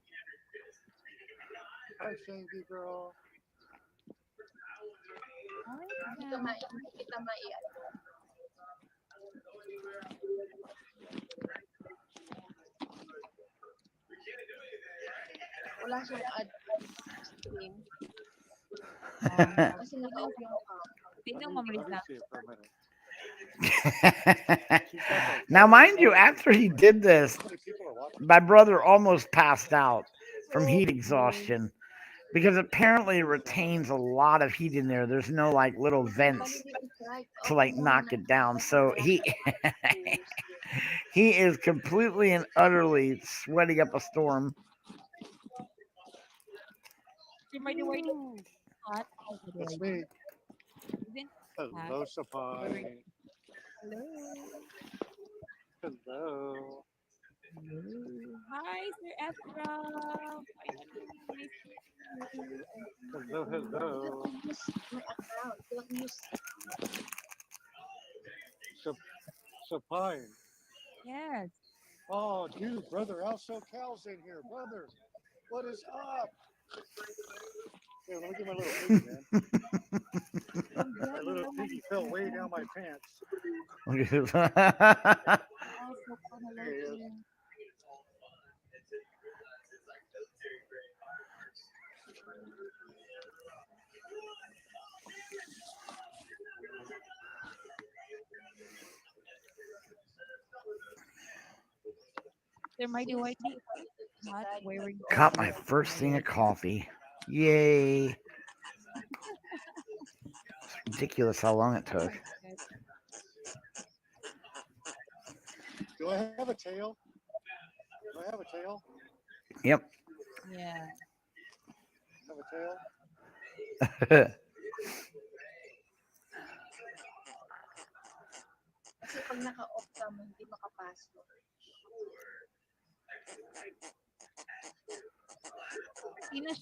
Hi, Shangy girl. Hindi kita mai-ano. Wala siyang ad stream. Kasi naka-off yung account. Tingnan Let mo, me Marisa. see it for a minute. Now, mind you, after he did this, How many people are watching? my brother almost passed out from heat exhaustion because apparently it retains a lot of heat in there. There's no like little vents to like knock it down. So he he is completely and utterly sweating up a storm. Mighty Whiting. Hot. That's me. Isn't Hello, Sapine. Hello. Hello. Hi, Sir Ezra. Hello, hello. Don't use my account. Don't use. Sapine. Yes. Oh, dude, brother Also Cal's in here. Brother, what is up? Here, let me get my little piggy, man. My little piggy fell way down my pants. Also, There he is. Sir Mighty Whiting. Not wearing. Got my first thing of coffee. Yay. It's ridiculous how long it took. Do I have a tail? Do I have a tail? Yep. Yeah. Have a tail? Kasi pag naka-off ka mo, hindi makapasok. Sino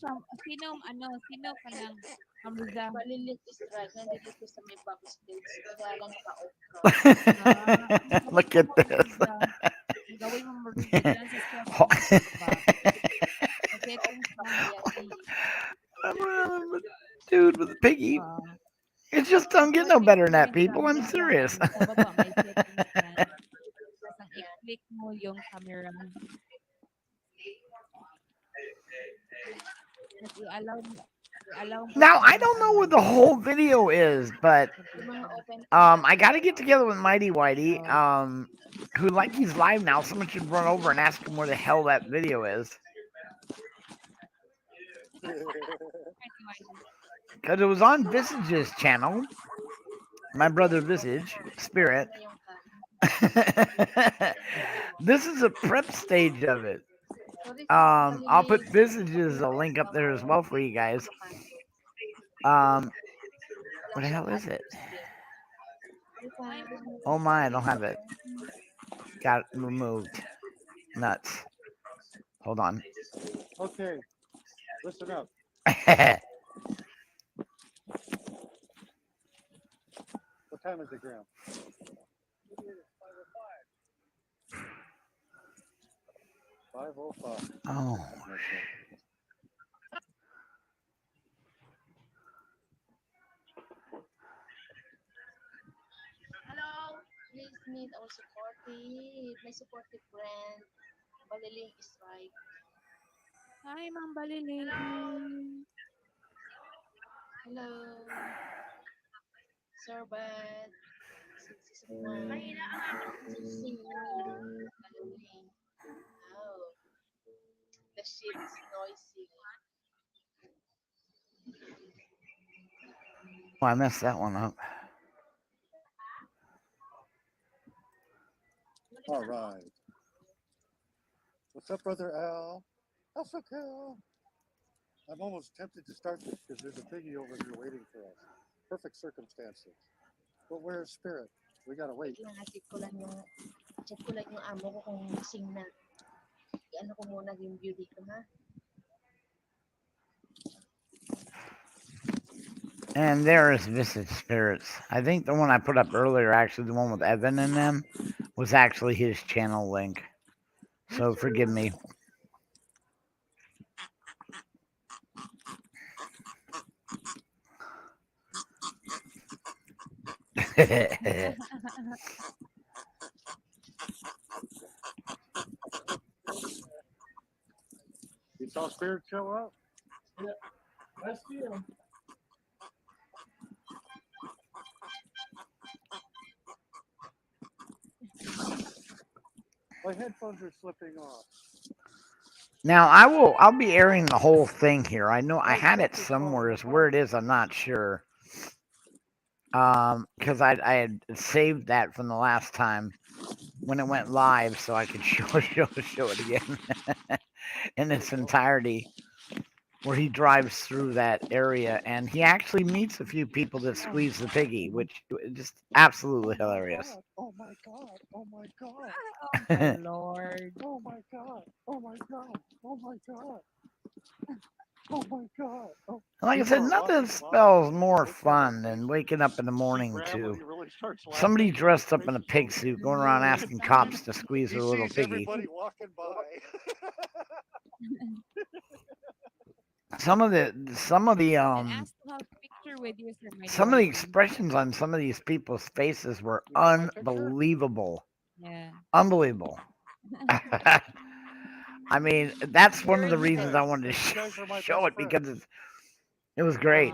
ka lang? Amriza. Balilin strike, nandito siya sa may backstage. Kaya lang naka-off ka. Look at this. Gawin mo Marisa dyan sa stress. Kasi itong Dude with the piggy. It just don't get no better than that, people. I'm serious. Sa baba, may settings yan. Tapos i-click mo yung camera. Tapos i-allow mo. Now I don't know what the whole video is, but I got to get together with Mighty Whitey, who like he's live now. Someone should run over and ask him where the hell that video is, because it was on Visage's channel. My brother Visage Spirit. This is a prep stage of it. I'll put Visage's a link up there as well for you guys. What the hell is it? Oh my, I don't have it. Got it removed. Nuts. Hold on. Okay, listen up. What time is it, Graham? 5:05. Oh. Hello, please meet our supportive, my supportive friend. Baliling is right. Hi, Ma'am Baliling. Hello. Sir Bad. Mahina ang sing Baliling. Oh, the ship is noisy. Oh, I messed that one up. All right. What's up, Brother Al? Alpha Cal. I'm almost tempted to start this because there's a piggy over here waiting for us. Perfect circumstances. But where's Spirit? We gotta wait. Check ko lang yung amo ko kung sing na. I-ano ko muna yung view dito, ha? And there is Visage Spirits. I think the one I put up earlier, actually the one with Evan in them, was actually his channel link. So forgive me. You saw Spirit show up? Yeah, I see him. My headphones are slipping off. Now I'll be airing the whole thing here. I know I had it somewhere. As where it is, I'm not sure. Because I had saved that from the last time when it went live, so I could show it again in its entirety, where he drives through that area and he actually meets a few people that squeeze the piggy, which is just absolutely hilarious. Oh my God! Oh my God! Oh my Lord! Oh my God! Oh my God! Oh my God! Oh my God! Oh. Like I said, nothing spells more fun than waking up in the morning to somebody dressed up in a pig suit going around asking cops to squeeze their little piggy. Everybody walking by. Some of the And ask to have a picture with you, Sir Mighty some of the Whitey. expressions on some of these people's faces were unbelievable. Yeah. Unbelievable. I mean, that's one of the reasons I wanted to show it, because it was great.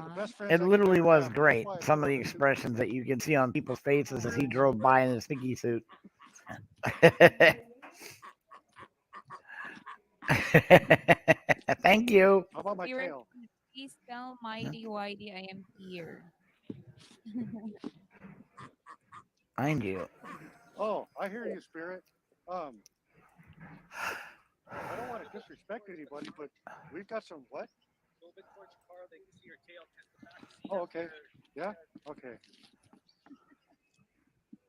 It literally was great. Some of the expressions that you can see on people's faces as he drove by in his piggy suit. Thank you. How about my Spirit, tail? please tell Mighty Whitey I am here. Mind you. Oh, I hear you, Spirit. I don't want to disrespect anybody, but we've got some what? A little bit towards your car, they can see your tail. Oh, okay. Yeah? Okay.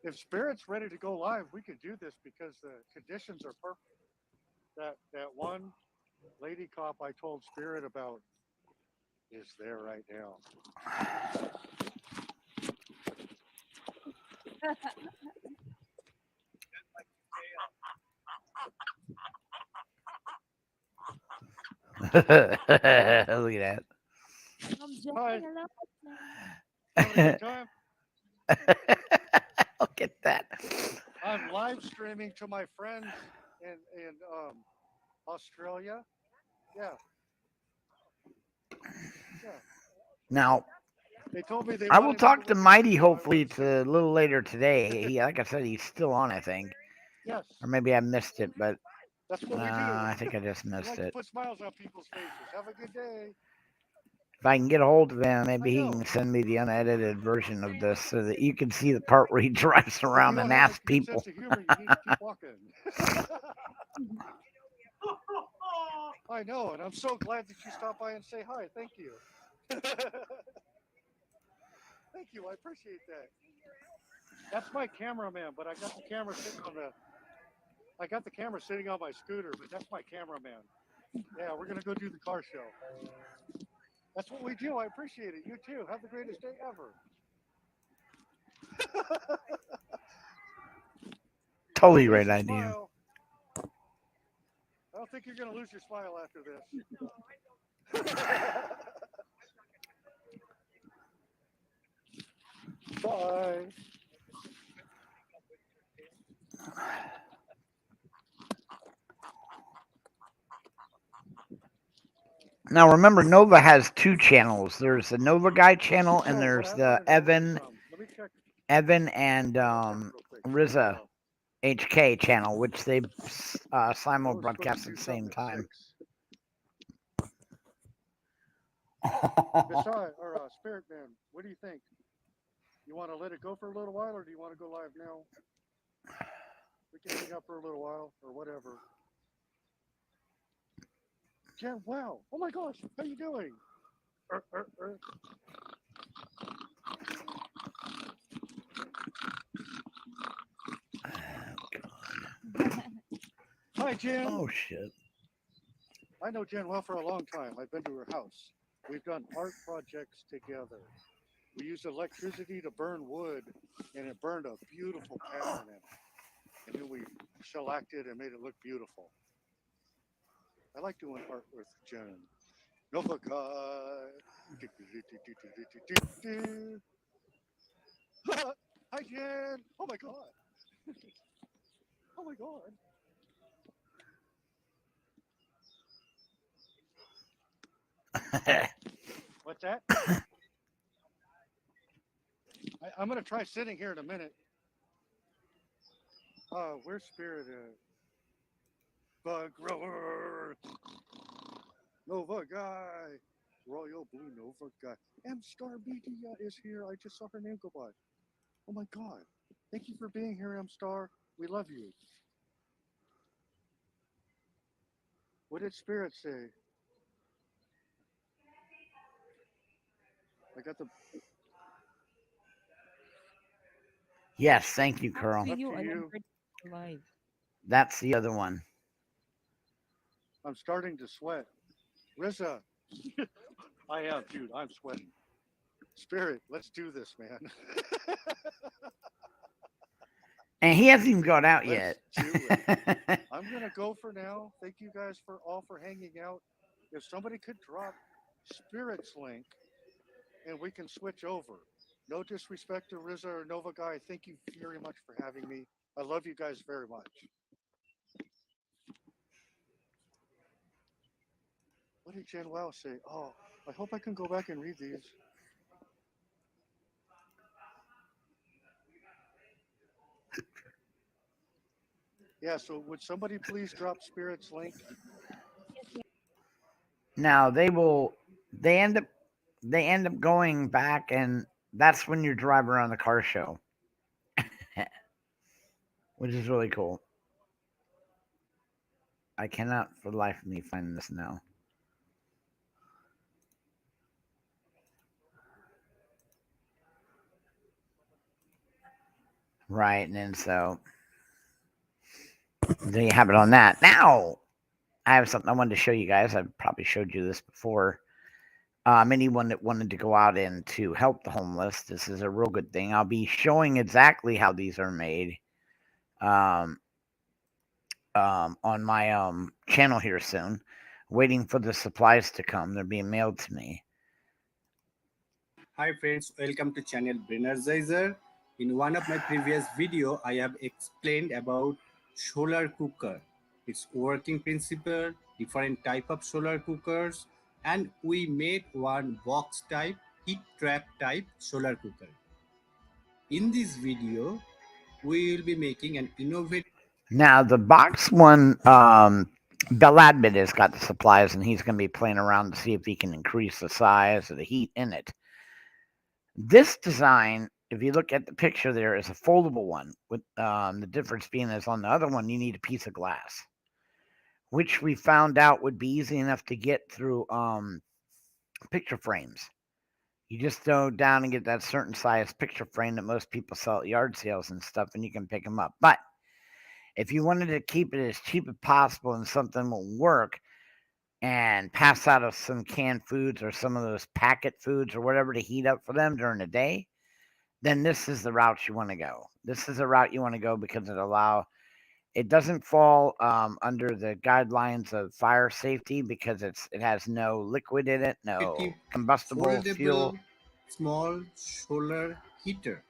If Spirit's ready to go live, we can do this because the conditions are perfect. That one lady cop I told Spirit about is there right now. Look at that. Hi. Hello. Having a good time? Look at that. I'm live streaming to my friends in Australia. Yeah. Yeah. Now, They told me they I will wanted me talk to listen Mighty. you, so I Hopefully, wanted it's to. a little later today. He, like I said, he's still on. I think, Yes, or maybe I missed it, but that's what we do. I think I just We missed like to it. put smiles on people's faces. Have a good day. If I can get a hold of him, I maybe he know. can send me the unedited version of this so that you can see the part where he drives If you around don't and have a asks good people. sense of humor, you need to keep walking. I know, and I'm so glad that you stopped by and say hi. Thank you. Thank you. I appreciate that. That's my cameraman, but I got the camera sitting on my scooter, but that's my cameraman. Yeah, we're gonna go do the car show. That's what we do. I appreciate it. You too. Have the greatest day ever. Totally Don't lose right your idea. smile. I don't think you're gonna lose your smile after this. Bye. Now remember, Nova has two channels. There's the Nova Guy channel, and Oh, what there's I the wanted to ask you something. Let me check. Evan and Let me check real quick. Riza HK channel, which they simul We're supposed broadcast to at do the same something at time. 6. Besides, or Spirit Man, what do you think? You want to let it go for a little while, or do you want to go live now? We can hang out for a little while, or whatever. Yeah, wow. Oh my gosh, how you doing? Hi, Jen. Oh shit. I know Jen well for a long time. I've been to her house. We've done art projects together. We used electricity to burn wood, and it burned a beautiful pattern in it. And then we shellacked it and made it look beautiful. I like doing art with Jen. Nova God. Hi, Jen. Oh my God. Oh my God. What's that? I'm going to try sitting here in a minute. Where's Spirit at? Bug Grower. Nova Guy. Royal Blue Nova Guy. M Star Media is here. I just saw her name go by. Oh my God. Thank you for being here, M Star. We love you. What did Spirit say? I got the. Yes, thank you, Up Carl. to Up you. to I you. heard live. That's the other one. I'm starting to sweat. Riza. I am, dude. I'm sweating. Spirit, let's do this, man. And he hasn't even got out Let's yet. do it. I'm gonna go for now. Thank you guys for hanging out. If somebody could drop Spirit's link and we can switch over. No disrespect to Riza or Nova Guy. Thank you very much for having me. I love you guys very much. What did Jen Wow say? Oh, I hope I can go back and read these. Yeah, so would somebody please drop Spirit's link? Now they end up going back, and that's when you're driving around the car show. Which is really cool. I cannot for the life of me find this now. Right, and then so there you have it on that. Now I have something I wanted to show you guys. I've probably showed you this before. Anyone that wanted to go out and to help the homeless, this is a real good thing. I'll be showing exactly how these are made on my channel here soon. Waiting for the supplies to come. They're being mailed to me. Hi friends, welcome to channel Brennerzizer. In one of my previous video, I have explained about solar cooker, its working principle, different type of solar cookers, and we made one box type heat trap type solar cooker. In this video, we will be making an innovative. Now the box one, Bell Admin has got the supplies, and he's going to be playing around to see if he can increase the size of the heat in it. This design, if you look at the picture, there is a foldable one. With the difference being is on the other one, you need a piece of glass, which we found out would be easy enough to get through picture frames. You just go down and get that certain size picture frame that most people sell at yard sales and stuff, and you can pick them up. But if you wanted to keep it as cheap as possible and something will work and pass out of some canned foods or some of those packet foods or whatever to heat up for them during the day, then this is the route you want to go. This is the route you want to go because it doesn't fall under the guidelines of fire safety because it has no liquid in it, no combustible fuel. Foldable small solar heater.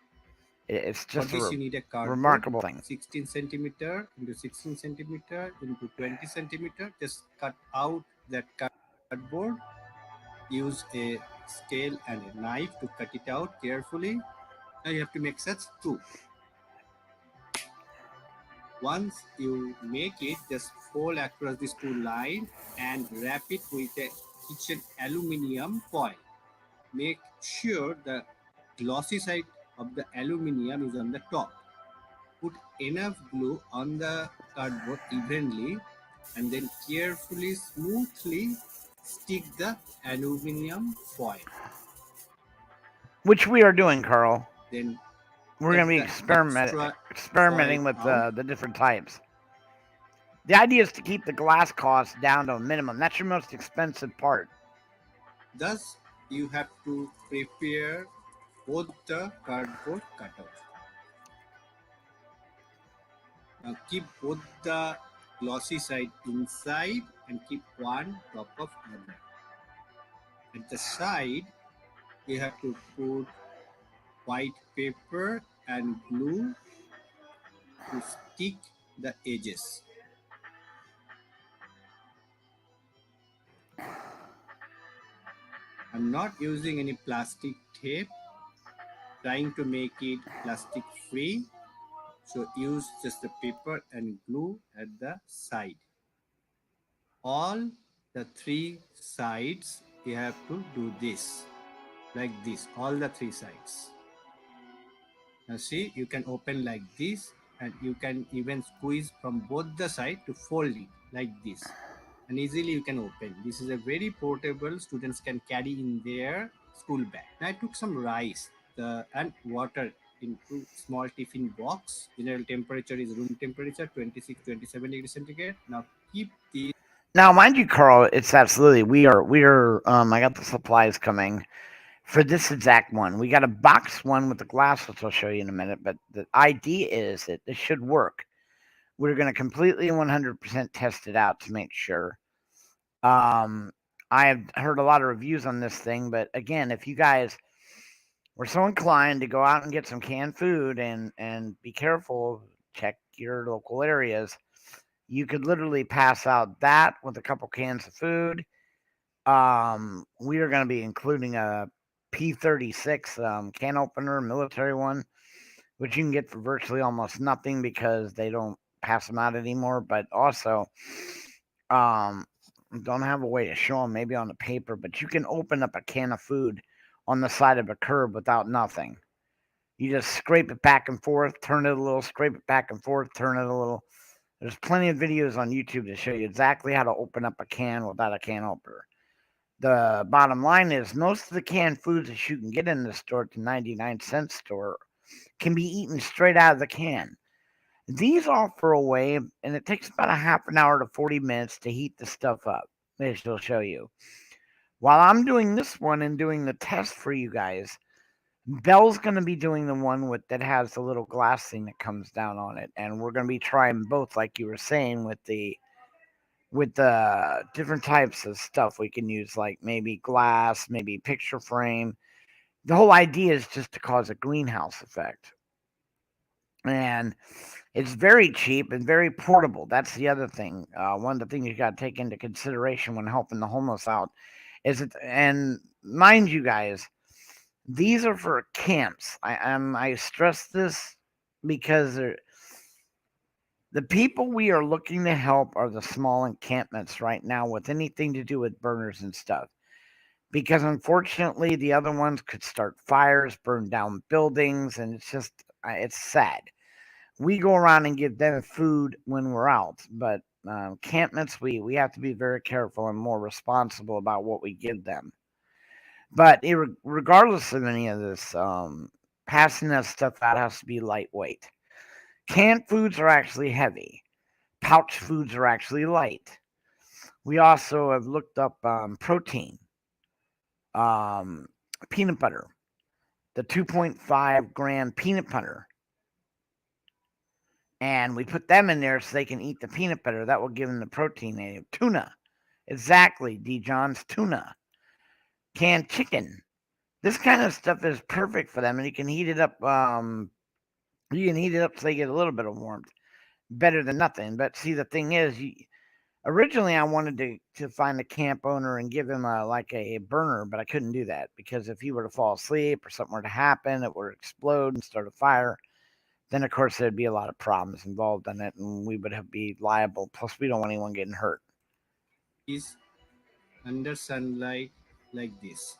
It's For just this, you need a cardboard, remarkable thing. 16 centimeter into 16 centimeter into 20 centimeter. Just cut out that cardboard. Use a scale and a knife to cut it out carefully. Now you have to make such two. Once you make it, just fold across these two lines and wrap it with a kitchen aluminum foil. Make sure the glossy side of the aluminum is on the top. Put enough glue on the cardboard evenly and then carefully, smoothly stick the aluminum foil. Which we are doing, Carl. Then we're going to be experimenting with the different types. The idea is to keep the glass cost down to a minimum. That's your most expensive part. Thus, you have to prepare both the cardboard cutout. Now keep both the glossy side inside and keep one top of other. At the side, you have to put white paper and glue to stick the edges. I'm not using any plastic tape, trying to make it plastic free. So use just the paper and glue at the side. All the three sides, you have to do this, like this, all the three sides. Now see, you can open like this and you can even squeeze from both the sides to fold it like this. And easily you can open. This is a very portable, students can carry in their school bag. Now I took some rice and water into small tiffin box. General temperature is room temperature, 26-27 degrees centigrade. Now keep the. Now, mind you, Carl, it's absolutely we are. I got the supplies coming for this exact one. We got a box one with the glass, which I'll show you in a minute. But the idea is that this should work. We're going to completely 100% test it out to make sure. I have heard a lot of reviews on this thing, but again, if you guys were so inclined to go out and get some canned food and be careful, check your local areas, you could literally pass out that with a couple cans of food. We are going to be including a P36 can opener, military one, which you can get for virtually almost nothing because they don't pass them out anymore. But also, don't have a way to show them, maybe on the paper, but you can open up a can of food on the side of a curb without nothing. You just scrape it back and forth, turn it a little, scrape it back and forth, turn it a little. There's plenty of videos on YouTube to show you exactly how to open up a can without a can opener. The bottom line is most of the canned foods that you can get in the store at the 99-cent store can be eaten straight out of the can. These offer a way, and it takes about a half an hour to 40 minutes to heat the stuff up, as she'll show you. While I'm doing this one and doing the test for you guys, Belle's going to be doing the one that has the little glass thing that comes down on it, and we're going to be trying both, like you were saying, with the different types of stuff we can use, like maybe glass, maybe picture frame. The whole idea is just to cause a greenhouse effect. And it's very cheap and very portable. That's the other thing. One of the things you got to take into consideration when helping the homeless out is it, and mind you guys, These are for camps. I stress this because the people we are looking to help are the small encampments right now with anything to do with burners and stuff. Because unfortunately, the other ones could start fires, burn down buildings, and it's sad. We go around and give them food when we're out, but encampments, we have to be very careful and more responsible about what we give them. But regardless of any of this, passing that stuff out has to be lightweight. Canned foods are actually heavy. Pouch foods are actually light. We also have looked up protein, um, peanut butter, the 2.5 gram peanut butter, and we put them in there so they can eat the peanut butter. That will give them the protein. Tuna, exactly. D. John's tuna, canned chicken. This kind of stuff is perfect for them, and you can heat it up. You can heat it up so they get a little bit of warmth. Better than nothing. But see, the thing is, originally I wanted to find a camp owner and give him like a burner, but I couldn't do that because if he were to fall asleep or something were to happen, it would explode and start a fire. Then of course there'd be a lot of problems involved in it, and we would be liable. Plus, we don't want anyone getting hurt. Is under sunlight like this.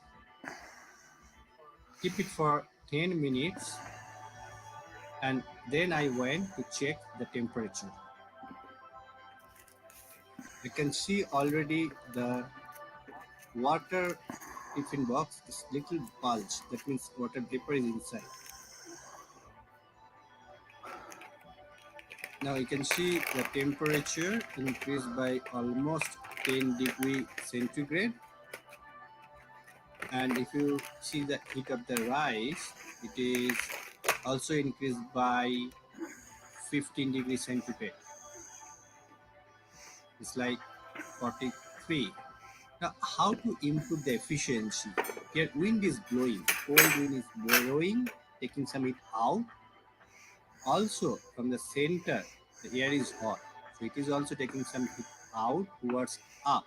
Keep it for 10 minutes and then I went to check the temperature. I can see already the water tiffin box is little bulge. That means water vapor is inside. Now you can see the temperature increased by almost 10 degree centigrade. And if you see the heat of the rice, it is also increased by 15 degrees centigrade. It's like 43. Now, how to improve the efficiency? Here, wind is blowing, cold wind is blowing, taking some heat out. Also, from the center, the air is hot, so it is also taking some heat out towards up.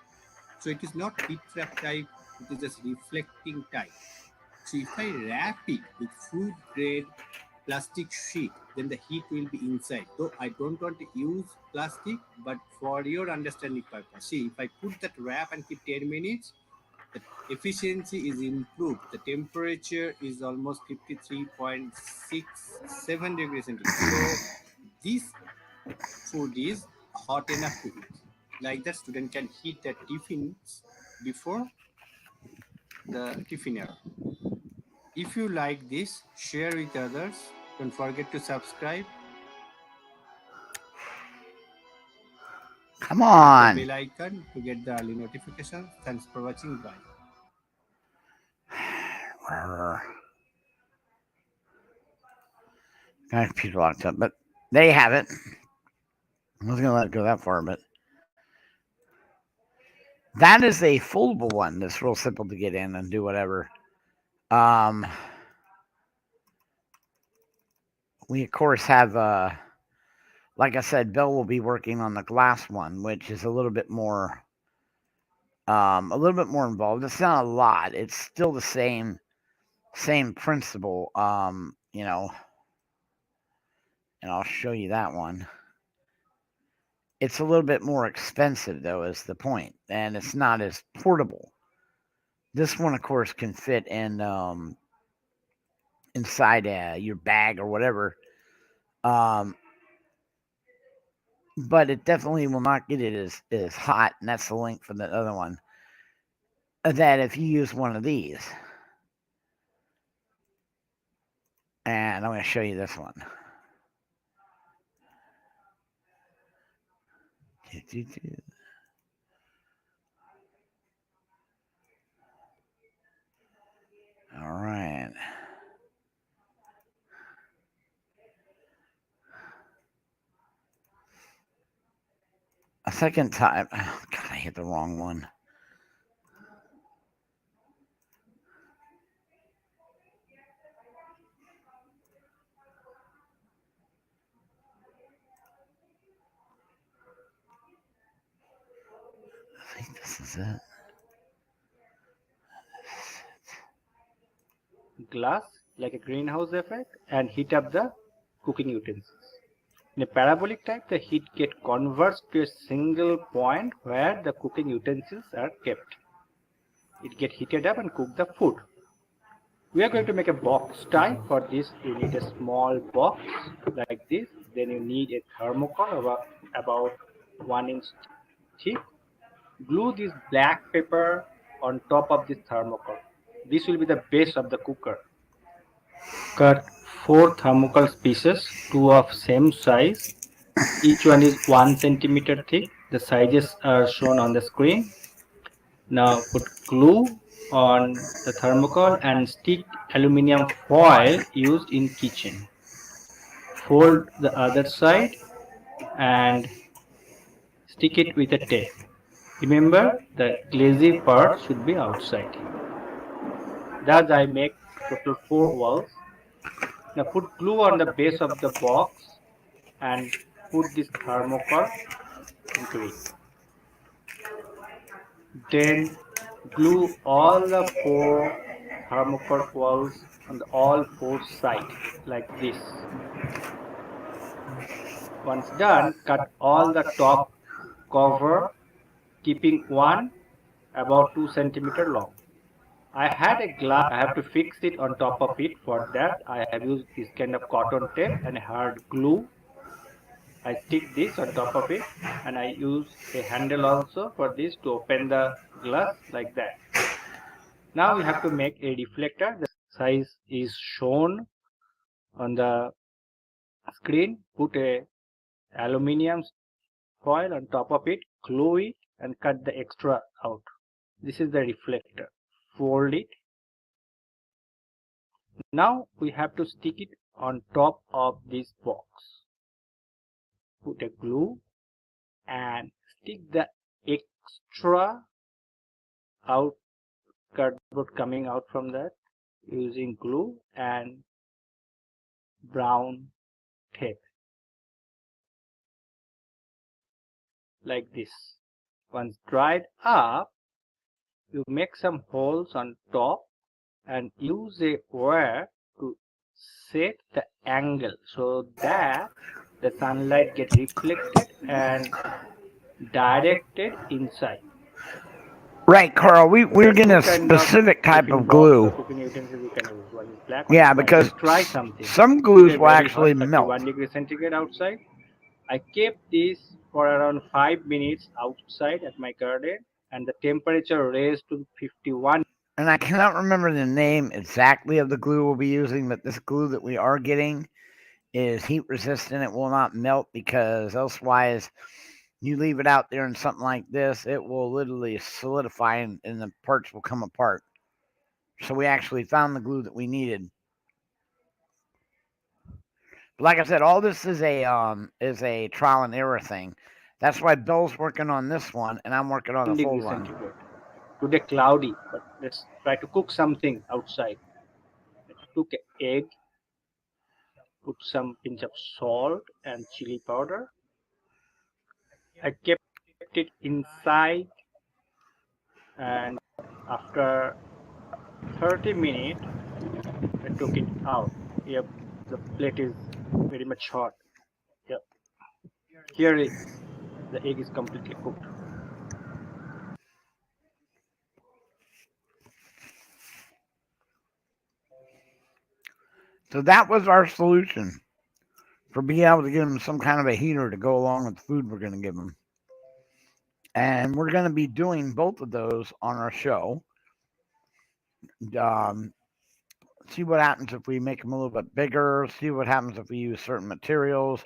So it is not heat trap type, it is just reflecting type. So if I wrap it with food grade plastic sheet, then the heat will be inside. Though I don't want to use plastic, but for your understanding purpose, see, if I put that wrap and keep 10 minutes, the efficiency is improved. The temperature is almost 53.67 degrees centigrade. So this food is hot enough to eat. Like that, student can heat their tiffins before the tiffin hour. If you like this, share with others. Don't forget to subscribe. Come on. Hit the bell icon to get the early notifications. Thanks for watching. Bye. My computer locked up, but there you have it. I was gonna let it go that far, but that is a foldable one that's real simple to get in and do whatever. We of course have like I said, Bill will be working on the glass one, which is a little bit more involved. It's not a lot. It's still the same principle. And I'll show you that one. It's a little bit more expensive though, is the point, and it's not as portable. This one, of course, can fit in inside your bag or whatever. But it definitely will not get it as hot, and that's the link for the other one. That if you use one of these, and I'm going to show you this one. All right. A second time. Oh, God, I hit the wrong one. I think this is it. glass like a greenhouse effect and heat up the cooking utensils. In a parabolic type, the heat gets converged to a single point where the cooking utensils are kept. It gets heated up and cook the food. We are going to make a box tie. For this, you need a small box like this. Then you need a thermocol about 1 inch thick. Glue this black paper on top of this thermocol. This will be the base of the cooker. Cut 4 thermocol pieces, 2 of same size. Each one is 1 centimeter thick. The sizes are shown on the screen. Now put glue on the thermocol and stick aluminum foil used in kitchen. Fold the other side and stick it with a tape. Remember, the glazy part should be outside. Thus I make total 4 walls. Now put glue on the base of the box and put this thermocol into it. Then glue all the 4 thermocol walls on all 4 sides like this. Once done, cut all the top cover, keeping one about 2 centimeter long. I had a glass, I have to fix it on top of it. For that, I have used this kind of cotton tape and hard glue. I stick this on top of it and I use a handle also for this to open the glass like that. Now we have to make a reflector. The size is shown on the screen. Put a aluminium foil on top of it, glue it and cut the extra out. This is the reflector. Fold it. Now we have to stick it on top of this box. Put a glue and stick the extra out cardboard coming out from that using glue and brown tape like this. Once dried up, you make some holes on top and use a wire to set the angle so that the sunlight gets reflected and directed inside. Right, Carl. We're getting a specific type of glue. Yeah, because try something. some glues will actually melt. 1 degree centigrade outside. I kept this for around 5 minutes outside at my garden and the temperature raised to 51. And I cannot remember the name exactly of the glue we'll be using, but this glue that we are getting is heat resistant. It will not melt because elsewise you leave it out there in something like this, it will literally solidify and the parts will come apart. So we actually found the glue that we needed. But like I said, all this is a trial and error thing. That's why Bill's working on this one and I'm working on the full one. Today cloudy, but let's try to cook something outside. I took an egg, put some pinch of salt and chili powder. I kept it inside and after 30 minutes I took it out. Yep, the plate is very much hot. Yep. Here is the egg is completely cooked. So that was our solution for being able to give them some kind of a heater to go along with the food we're going to give them. And we're going to be doing both of those on our show. See what happens if we make them a little bit bigger, see what happens if we use certain materials.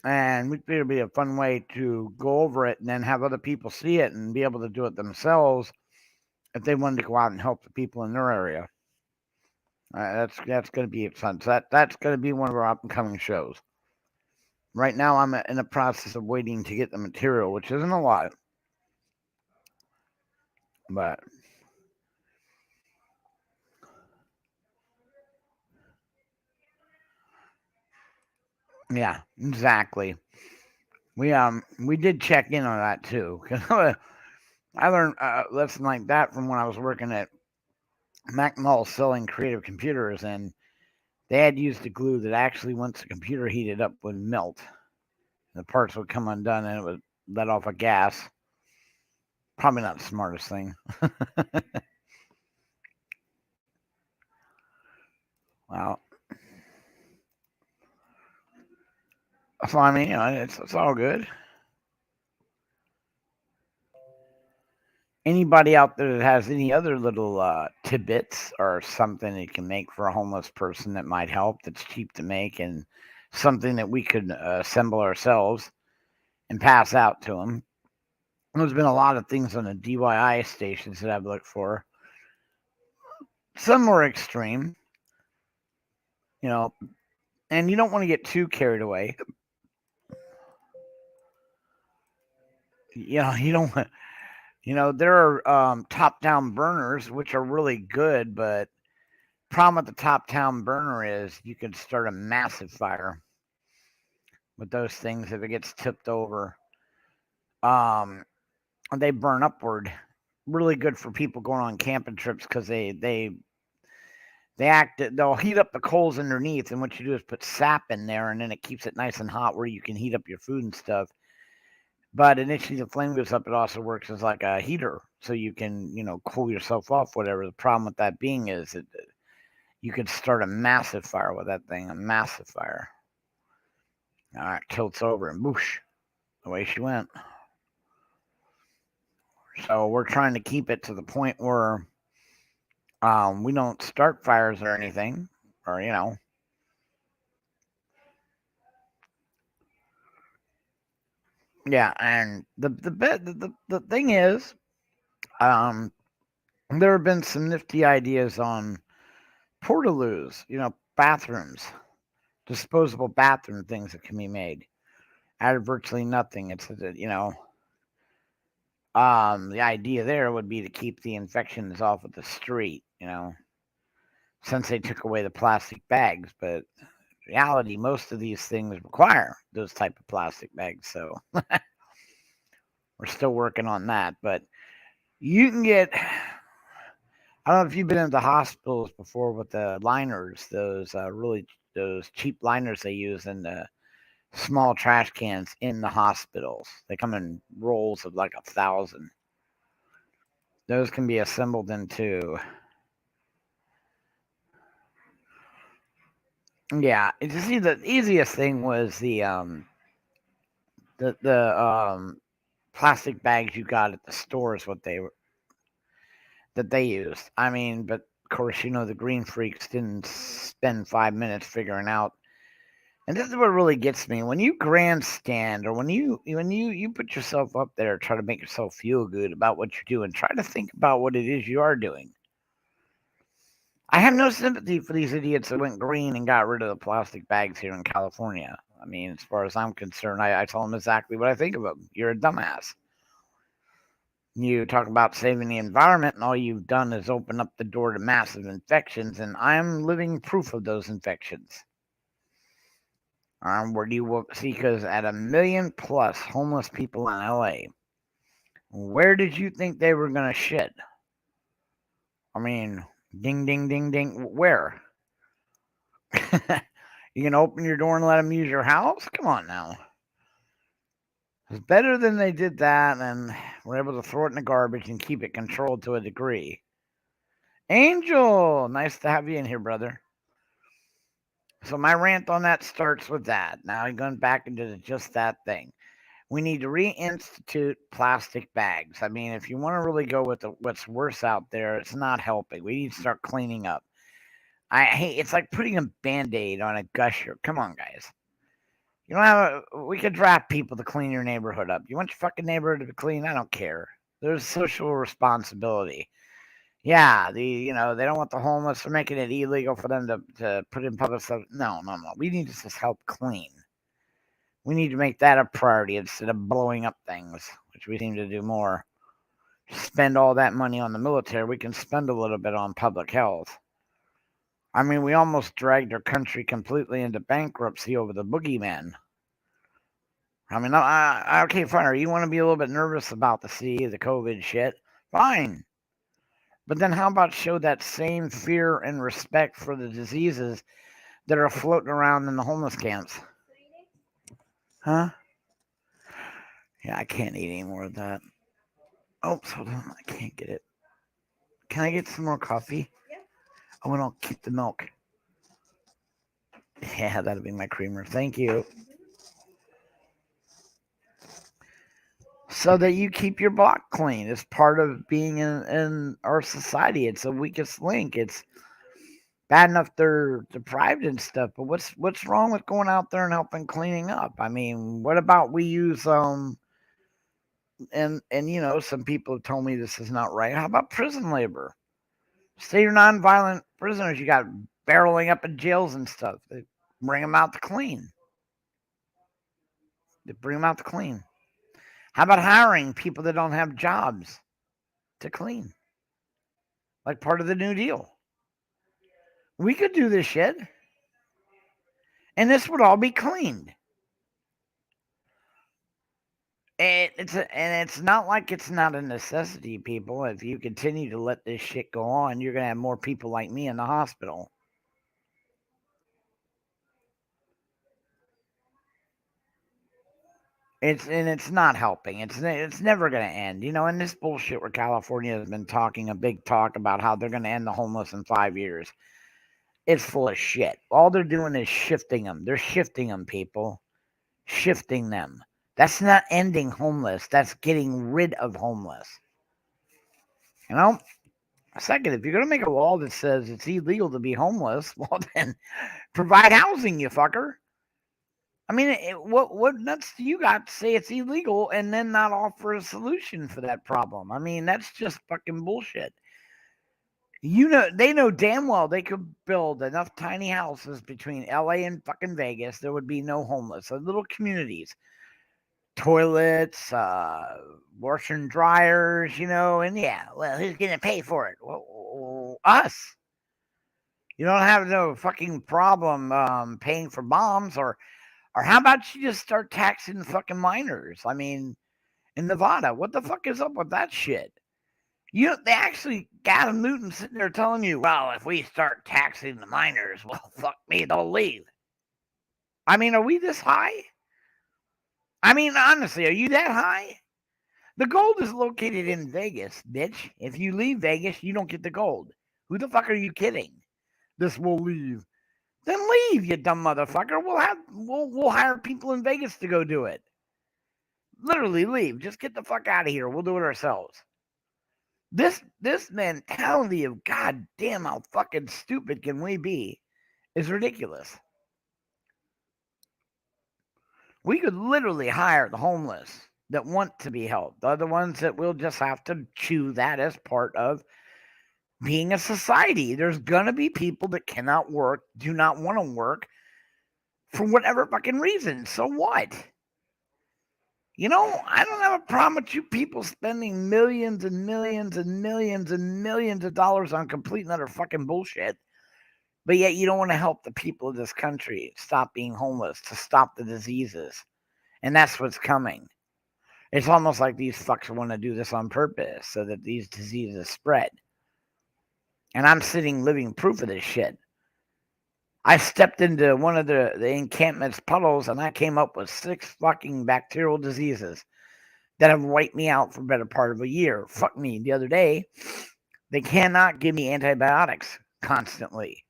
And we think it'd be a fun way to go over it and then have other people see it and be able to do it themselves if they wanted to go out and help the people in their area. That's going to be fun. So that's going to be one of our up and coming shows. Right now, I'm in the process of waiting to get the material, which isn't a lot, but yeah, exactly. We did check in on that too. I learned a lesson like that from when I was working at Mac Mall selling creative computers, and they had used a glue that actually, once the computer heated up, would melt. The parts would come undone, and it would let off a gas. Probably not the smartest thing. Well, so I mean, it's all good. Anybody out there that has any other little tidbits or something that can make for a homeless person that might help, that's cheap to make, and something that we could assemble ourselves and pass out to them. There's been a lot of things on the DIY stations that I've looked for. Some more extreme, and you don't want to get too carried away. You don't want. There are top-down burners, which are really good, but problem with the top-down burner is you can start a massive fire with those things if it gets tipped over. They burn upward. Really good for people going on camping trips because they'll heat up the coals underneath, and what you do is put sap in there, and then it keeps it nice and hot where you can heat up your food and stuff. But initially, the flame goes up. It also works as like a heater, so you can, cool yourself off. Whatever the problem with that being is, you could start a massive fire with that thing. A massive fire. All right, tilts over and boosh, away she went. So we're trying to keep it to the point where we don't start fires or anything, or yeah. And the thing is, there have been some nifty ideas on portaloos, bathrooms, disposable bathroom things that can be made out of virtually nothing. It's the idea there would be to keep the infections off of the street, since they took away the plastic bags. But in reality, most of these things require those type of plastic bags. So we're still working on that. But you can get, I don't know if you've been into hospitals before with the liners, those cheap liners they use in the small trash cans in the hospitals. They come in rolls of like 1,000. Those can be assembled into. Yeah, you see, the easiest thing was the plastic bags you got at the stores. What they used. I mean, but of course, the green freaks didn't spend 5 minutes figuring out. And this is what really gets me: when you grandstand, or when you put yourself up there, try to make yourself feel good about what you're doing. Try to think about what it is you are doing. I have no sympathy for these idiots that went green and got rid of the plastic bags here in California. I mean, as far as I'm concerned, I tell them exactly what I think of them. You're a dumbass. You talk about saving the environment, and all you've done is open up the door to massive infections, and I'm living proof of those infections. Where do you see? Because at 1 million plus homeless people in LA, where did you think they were going to shit? I mean, ding, ding, ding, ding. Where? You can open your door and let them use your house? Come on now. It's better than they did that, and we're able to throw it in the garbage and keep it controlled to a degree. Angel, nice to have you in here, brother. So my rant on that starts with that. Now I'm going back into just that thing. We need to reinstitute plastic bags. I mean, if you want to really go with what's worse out there, it's not helping. We need to start cleaning up. It's like putting a Band-Aid on a gusher. Come on, guys. You don't have we could draft people to clean your neighborhood up. You want your fucking neighborhood to be clean? I don't care. There's social responsibility. Yeah, they don't want the homeless. They're making it illegal for them to put in public stuff. No. We need to just help clean. We need to make that a priority instead of blowing up things, which we seem to do more. Spend all that money on the military. We can spend a little bit on public health. I mean, we almost dragged our country completely into bankruptcy over the boogeyman. I mean, okay, fine. You want to be a little bit nervous about the COVID shit? Fine. But then how about show that same fear and respect for the diseases that are floating around in the homeless camps? Huh? Yeah, I can't eat any more of that. Oops, hold on. I can't get it. Can I get some more coffee? Yeah. I want to keep the milk. Yeah, that'll be my creamer. Thank you. So that you keep your block clean. It's part of being in our society. It's the weakest link. It's bad enough they're deprived and stuff, but what's wrong with going out there and helping cleaning up? I mean, what about we use and some people have told me this is not right. How about prison labor? Say you're nonviolent prisoners, you got barreling up in jails and stuff. They bring them out to clean. How about hiring people that don't have jobs to clean? Like part of the New Deal. We could do this shit. And this would all be cleaned. It's not like it's not a necessity, people. If you continue to let this shit go on, you're gonna have more people like me in the hospital. It's not helping. It's never gonna end. And this bullshit where California has been talking a big talk about how they're gonna end the homeless in 5 years. It's full of shit. All they're doing is shifting them. They're shifting them, people. Shifting them. That's not ending homeless. That's getting rid of homeless. Second, if you're going to make a law that says it's illegal to be homeless, well, then provide housing, you fucker. I mean, what nuts do you got to say it's illegal and then not offer a solution for that problem? I mean, that's just fucking bullshit. They know damn well they could build enough tiny houses between LA and fucking Vegas. There would be no homeless. So little communities, toilets, washer and dryers, and yeah, well, who's gonna pay for it? Well, us. You don't have no fucking problem paying for bombs, or how about you just start taxing fucking minors? I mean, in Nevada, what the fuck is up with that shit? They actually Gavin Newton sitting there telling you, well, if we start taxing the minors, well, fuck me, they'll leave. I mean, are we this high? I mean, honestly, are you that high? The gold is located in Vegas, bitch. If you leave Vegas, you don't get the gold. Who the fuck are you kidding? This will leave. Then leave, you dumb motherfucker. We'll hire people in Vegas to go do it. Literally leave. Just get the fuck out of here. We'll do it ourselves. This mentality of God damn how fucking stupid can we be is ridiculous. We could literally hire the homeless that want to be helped. The other ones that will just have to chew that as part of being a society. There's going to be people that cannot work, do not want to work for whatever fucking reason. So what? I don't have a problem with you people spending millions and millions and millions and millions of dollars on complete and utter fucking bullshit. But yet you don't want to help the people of this country stop being homeless, to stop the diseases. And that's what's coming. It's almost like these fucks want to do this on purpose so that these diseases spread. And I'm living proof of this shit. I stepped into one of the encampment's puddles and I came up with 6 fucking bacterial diseases that have wiped me out for the better part of a year. Fuck me. The other day, they cannot give me antibiotics constantly.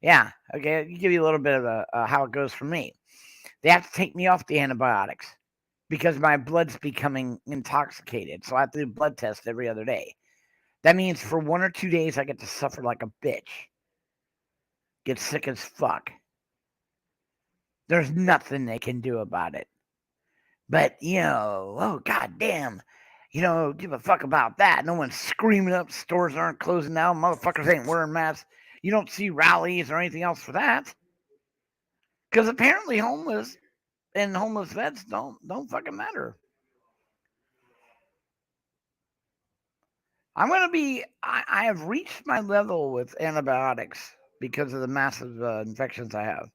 Yeah, okay, I'll give you a little bit of how it goes for me. They have to take me off the antibiotics because my blood's becoming intoxicated. So I have to do blood tests every other day. That means for 1 or 2 days, I get to suffer like a bitch. Get sick as fuck. There's nothing they can do about it. But, oh, goddamn, give a fuck about that. No one's screaming up, stores aren't closing down, motherfuckers ain't wearing masks. You don't see rallies or anything else for that. Because apparently homeless and homeless vets don't fucking matter. I have reached my level with antibiotics because of the massive infections I have.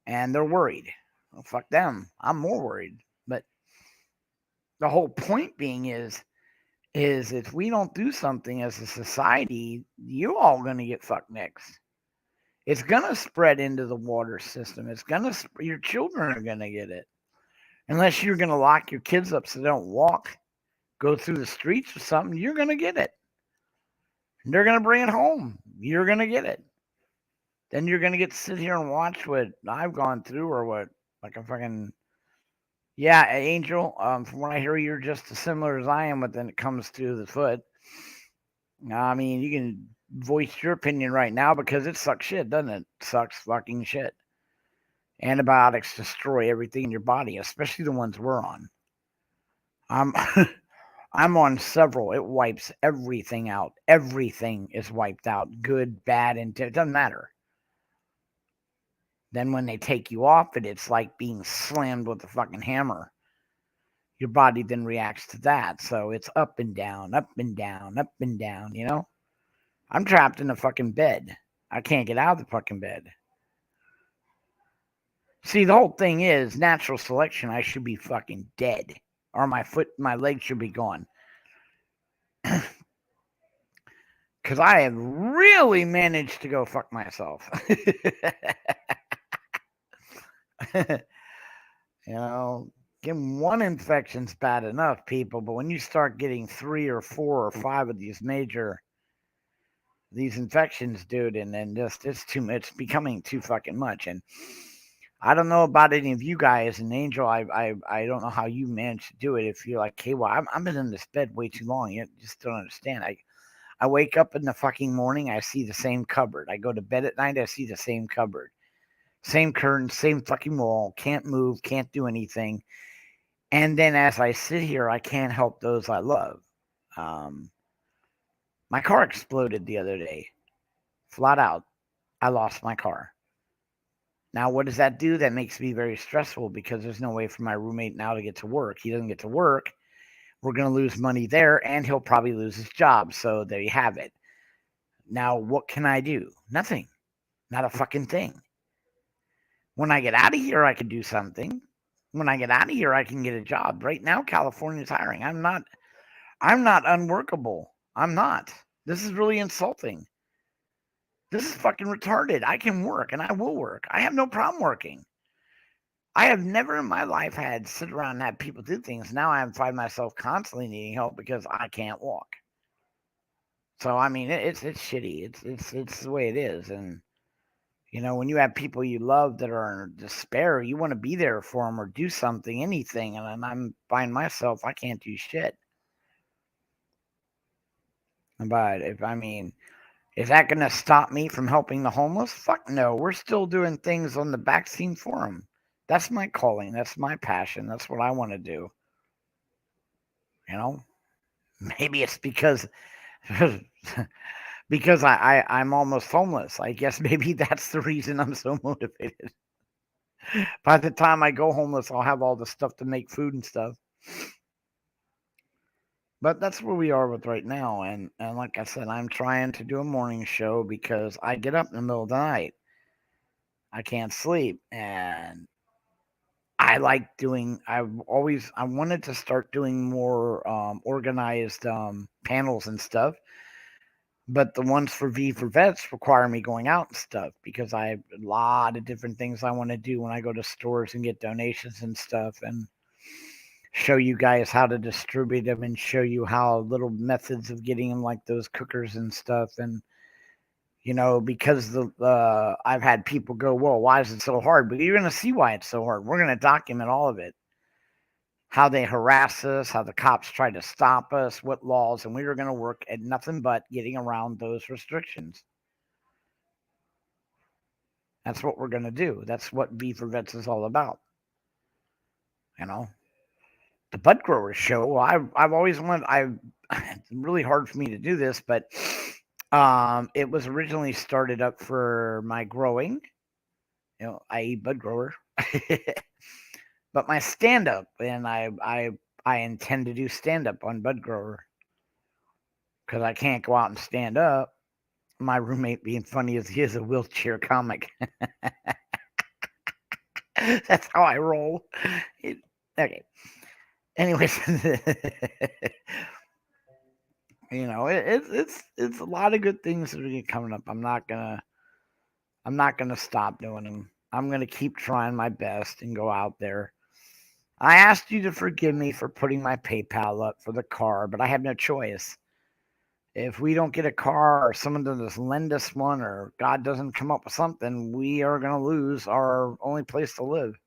And they're worried. Well, fuck them. I'm more worried. But the whole point being is is if we don't do something as a society, you all going to get fucked next. It's going to spread into the water system. It's going to, your children are going to get it. Unless you're going to lock your kids up so they don't walk, go through the streets or something, you're going to get it. They're going to bring it home. You're going to get it. Then you're going to get to sit here and watch what I've gone through or what, like a fucking, yeah, Angel, from what I hear, you're just as similar as I am when it comes to the foot. I mean, you can voice your opinion right now because it sucks shit, doesn't it? It sucks fucking shit. Antibiotics destroy everything in your body, especially the ones we're on. I'm I'm on several. It wipes everything out. Everything is wiped out. Good, bad, and it doesn't matter. Then when they take you off it, it's like being slammed with a fucking hammer. Your body then reacts to that. So it's up and down, up and down, up and down, you know? I'm trapped in a fucking bed. I can't get out of the fucking bed. See, the whole thing is natural selection. I should be fucking dead. Or my leg should be gone. Because I have really managed to go fuck myself. You know, getting one infection's bad enough, people, but when you start getting 3 or 4 or 5 of these infections, dude, and then just it's becoming too fucking much. And I don't know about any of you guys, and Angel, I don't know how you manage to do it. If you're like, hey, well, I've been in this bed way too long, you just don't understand. I wake up in the fucking morning, I see the same cupboard. I go to bed at night, I see the same cupboard. Same curtain, same fucking wall, can't move, can't do anything. And then as I sit here, I can't help those I love. My car exploded the other day. Flat out, I lost my car. Now, what does that do? That makes me very stressful because there's no way for my roommate now to get to work. He doesn't get to work. We're going to lose money there, and he'll probably lose his job. So there you have it. Now, what can I do? Nothing. Not a fucking thing. When I get out of here, I can do something. When I get out of here, I can get a job. Right now, California's hiring. I'm not unworkable. I'm not. This is really insulting. This is fucking retarded. I can work and I will work. I have no problem working. I have never in my life had sit around and have people do things. Now I find myself constantly needing help because I can't walk. So I mean, it's shitty. It's the way it is. And you know, when you have people you love that are in despair, you want to be there for them or do something, anything. And I'm find myself, I can't do shit. But is that going to stop me from helping the homeless? Fuck no. We're still doing things on the vaccine forum. That's my calling. That's my passion. That's what I want to do. You know, maybe it's because I'm almost homeless. I guess maybe that's the reason I'm so motivated. By the time I go homeless, I'll have all the stuff to make food and stuff. But that's where we are with right now. And like I said, I'm trying to do a morning show because I get up in the middle of the night. I can't sleep. And I wanted to start doing more organized panels and stuff. But the ones for V for Vets require me going out and stuff because I have a lot of different things I want to do when I go to stores and get donations and stuff and show you guys how to distribute them and show you how little methods of getting them like those cookers and stuff. And, you know, because I've had people go, well, why is it so hard? But you're going to see why it's so hard. We're going to document all of it. How they harass us, how the cops try to stop us, what laws, and we were going to work at nothing but getting around those restrictions. That's what we're going to do. That's what V for Vets is all about. You know, the Bud Growers Show. I've always wanted. It's really hard for me to do this, but it was originally started up for my growing, you know, i.e. Bud Grower. But my stand-up, and I intend to do stand-up on Bud Grower because I can't go out and stand up. My roommate, being funny as he is, a wheelchair comic. That's how I roll. Okay. Anyways, It's a lot of good things that are coming up. I'm not gonna stop doing them. I'm gonna keep trying my best and go out there. I asked you to forgive me for putting my PayPal up for the car, but I have no choice. If we don't get a car or someone doesn't lend us one or God doesn't come up with something, we are going to lose our only place to live.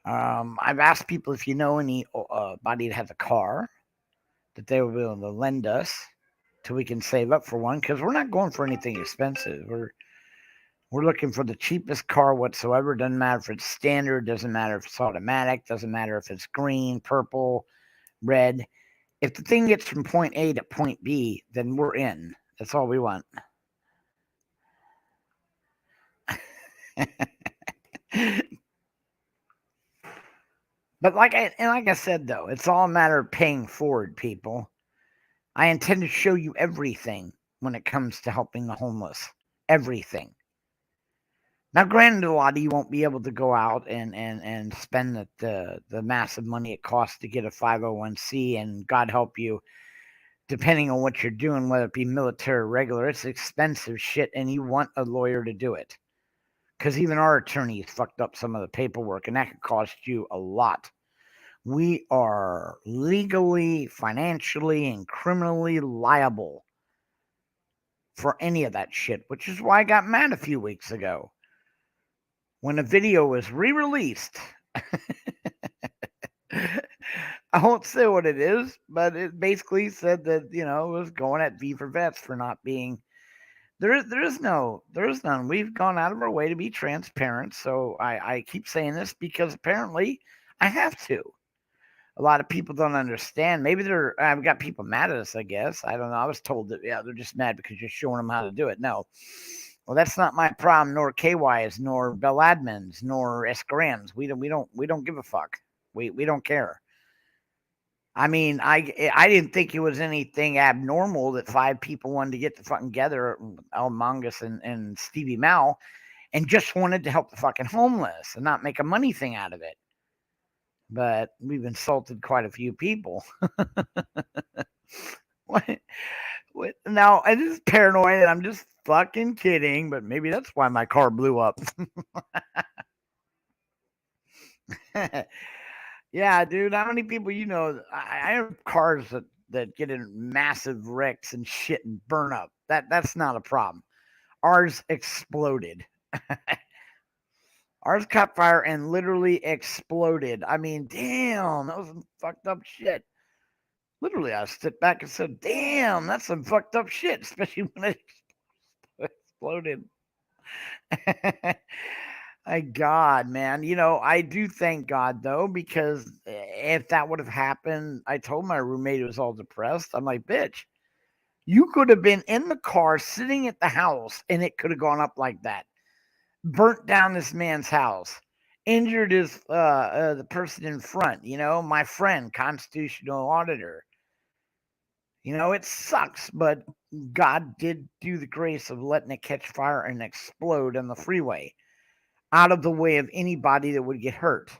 I've asked people if you know anybody that has a car that they will be able to lend us till we can save up for one, because we're not going for anything expensive. We're looking for the cheapest car whatsoever. Doesn't matter if it's standard, doesn't matter if it's automatic, doesn't matter if it's green, purple, red. If the thing gets from point A to point B, then we're in. That's all we want. But like I said, though, it's all a matter of paying forward, people. I intend to show you everything when it comes to helping the homeless. Everything. Now, granted, a lot of you won't be able to go out and spend the massive money it costs to get a 501c, and God help you, depending on what you're doing, whether it be military or regular, it's expensive shit, and you want a lawyer to do it. Because even our attorneys fucked up some of the paperwork, and that could cost you a lot. We are legally, financially, and criminally liable for any of that shit, which is why I got mad a few weeks ago when a video was re-released. I won't say what it is, but it basically said that, it was going at V for Vets for not being. There's none. We've gone out of our way to be transparent. So I keep saying this because apparently I have to. A lot of people don't understand. Maybe I've got people mad at us, I guess. I don't know. I was told that, they're just mad because you're showing them how to do it. No. Well, that's not my problem, nor KY's, nor Bell Admins, nor Esgrams. We don't give a fuck. We don't care. I mean, I didn't think it was anything abnormal that 5 people wanted to get the fucking together, El Mongus and Stevie Mao, and just wanted to help the fucking homeless and not make a money thing out of it. But we've insulted quite a few people. What? Now, this is paranoid, and I'm just fucking kidding, but maybe that's why my car blew up. Yeah, dude, how many people I have cars that get in massive wrecks and shit and burn up. That's not a problem. Ours exploded. Ours caught fire and literally exploded. I mean, damn, that was some fucked up shit. Literally, I stood back and said, damn, that's some fucked up shit, especially when it exploded. My God, man. I do thank God, though, because if that would have happened, I told my roommate who was all depressed, I'm like, bitch, you could have been in the car sitting at the house and it could have gone up like that. Burnt down this man's house. Injured the person in front, my friend, constitutional auditor. It sucks, but God did do the grace of letting it catch fire and explode on the freeway out of the way of anybody that would get hurt.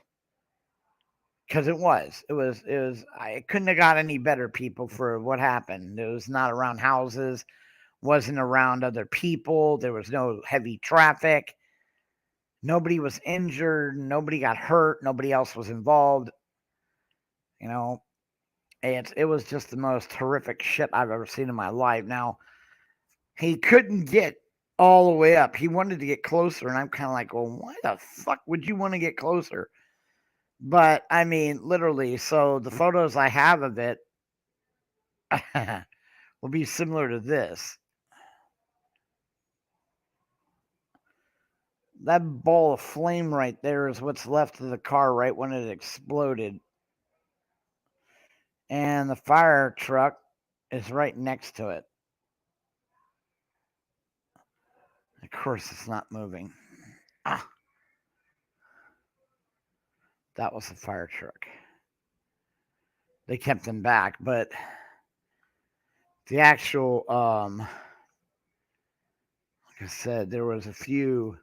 Because it couldn't have got any better, people, for what happened. It was not around houses, wasn't around other people. There was no heavy traffic. Nobody was injured. Nobody got hurt. Nobody else was involved. It was just the most horrific shit I've ever seen in my life. Now, he couldn't get all the way up. He wanted to get closer, and I'm kind of like, well, why the fuck would you want to get closer? But, I mean, literally, so the photos I have of it will be similar to this. That ball of flame right there is what's left of the car right when it exploded. And the fire truck is right next to it. Of course, it's not moving. That was the fire truck. They kept him back, but the actual, like I said, there was a few.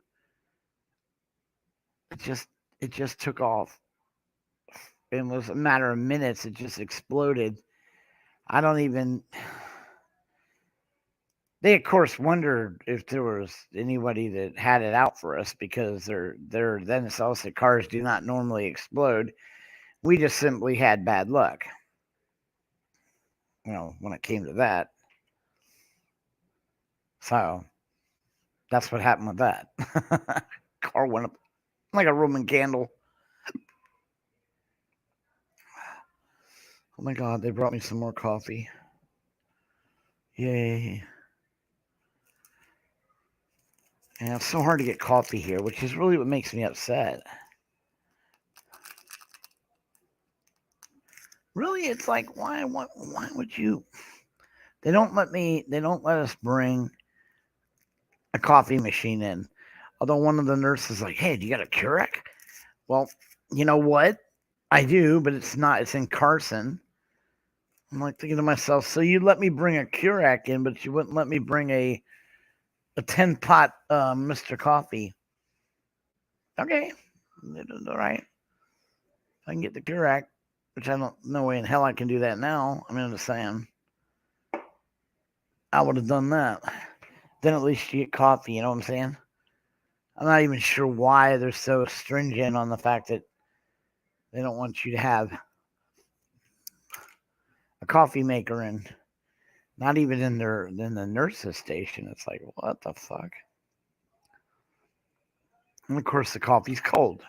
It just took off. It was a matter of minutes. It just exploded. I don't even. They of course wondered if there was anybody that had it out for us because they're then tells that cars do not normally explode. We just simply had bad luck. When it came to that. So that's what happened with that. Car went up like a Roman candle. Oh my God, they brought me some more coffee. Yay. And it's so hard to get coffee here, which is really what makes me upset. Really, it's like, why would you? They don't let us bring a coffee machine in. Although one of the nurses is like, hey, do you got a Keurig? Well, you know what? I do, but it's in Carson. I'm like thinking to myself, so you let me bring a Keurig in, but you wouldn't let me bring a 10-pot Mr. Coffee. Okay. All right. I can get the Keurig, which I don't know way in hell I can do that now. I'm just saying. I would have done that. Then at least you get coffee, you know what I'm saying? I'm not even sure why they're so stringent on the fact that they don't want you to have a coffee maker in. Not even in the nurse's station. It's like, what the fuck? And of course the coffee's cold.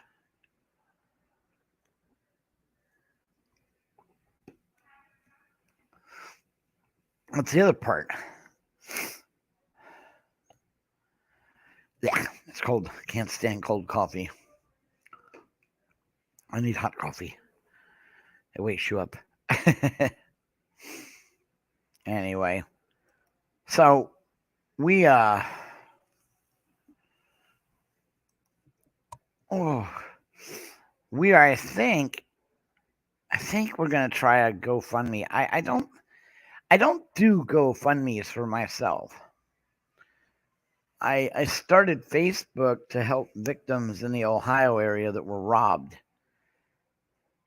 That's the other part. Yeah, it's cold. Can't stand cold coffee. I need hot coffee. It wakes you up. Anyway. So we we are I think we're gonna try a GoFundMe. I don't do GoFundMes for myself. I started Facebook to help victims in the Ohio area that were robbed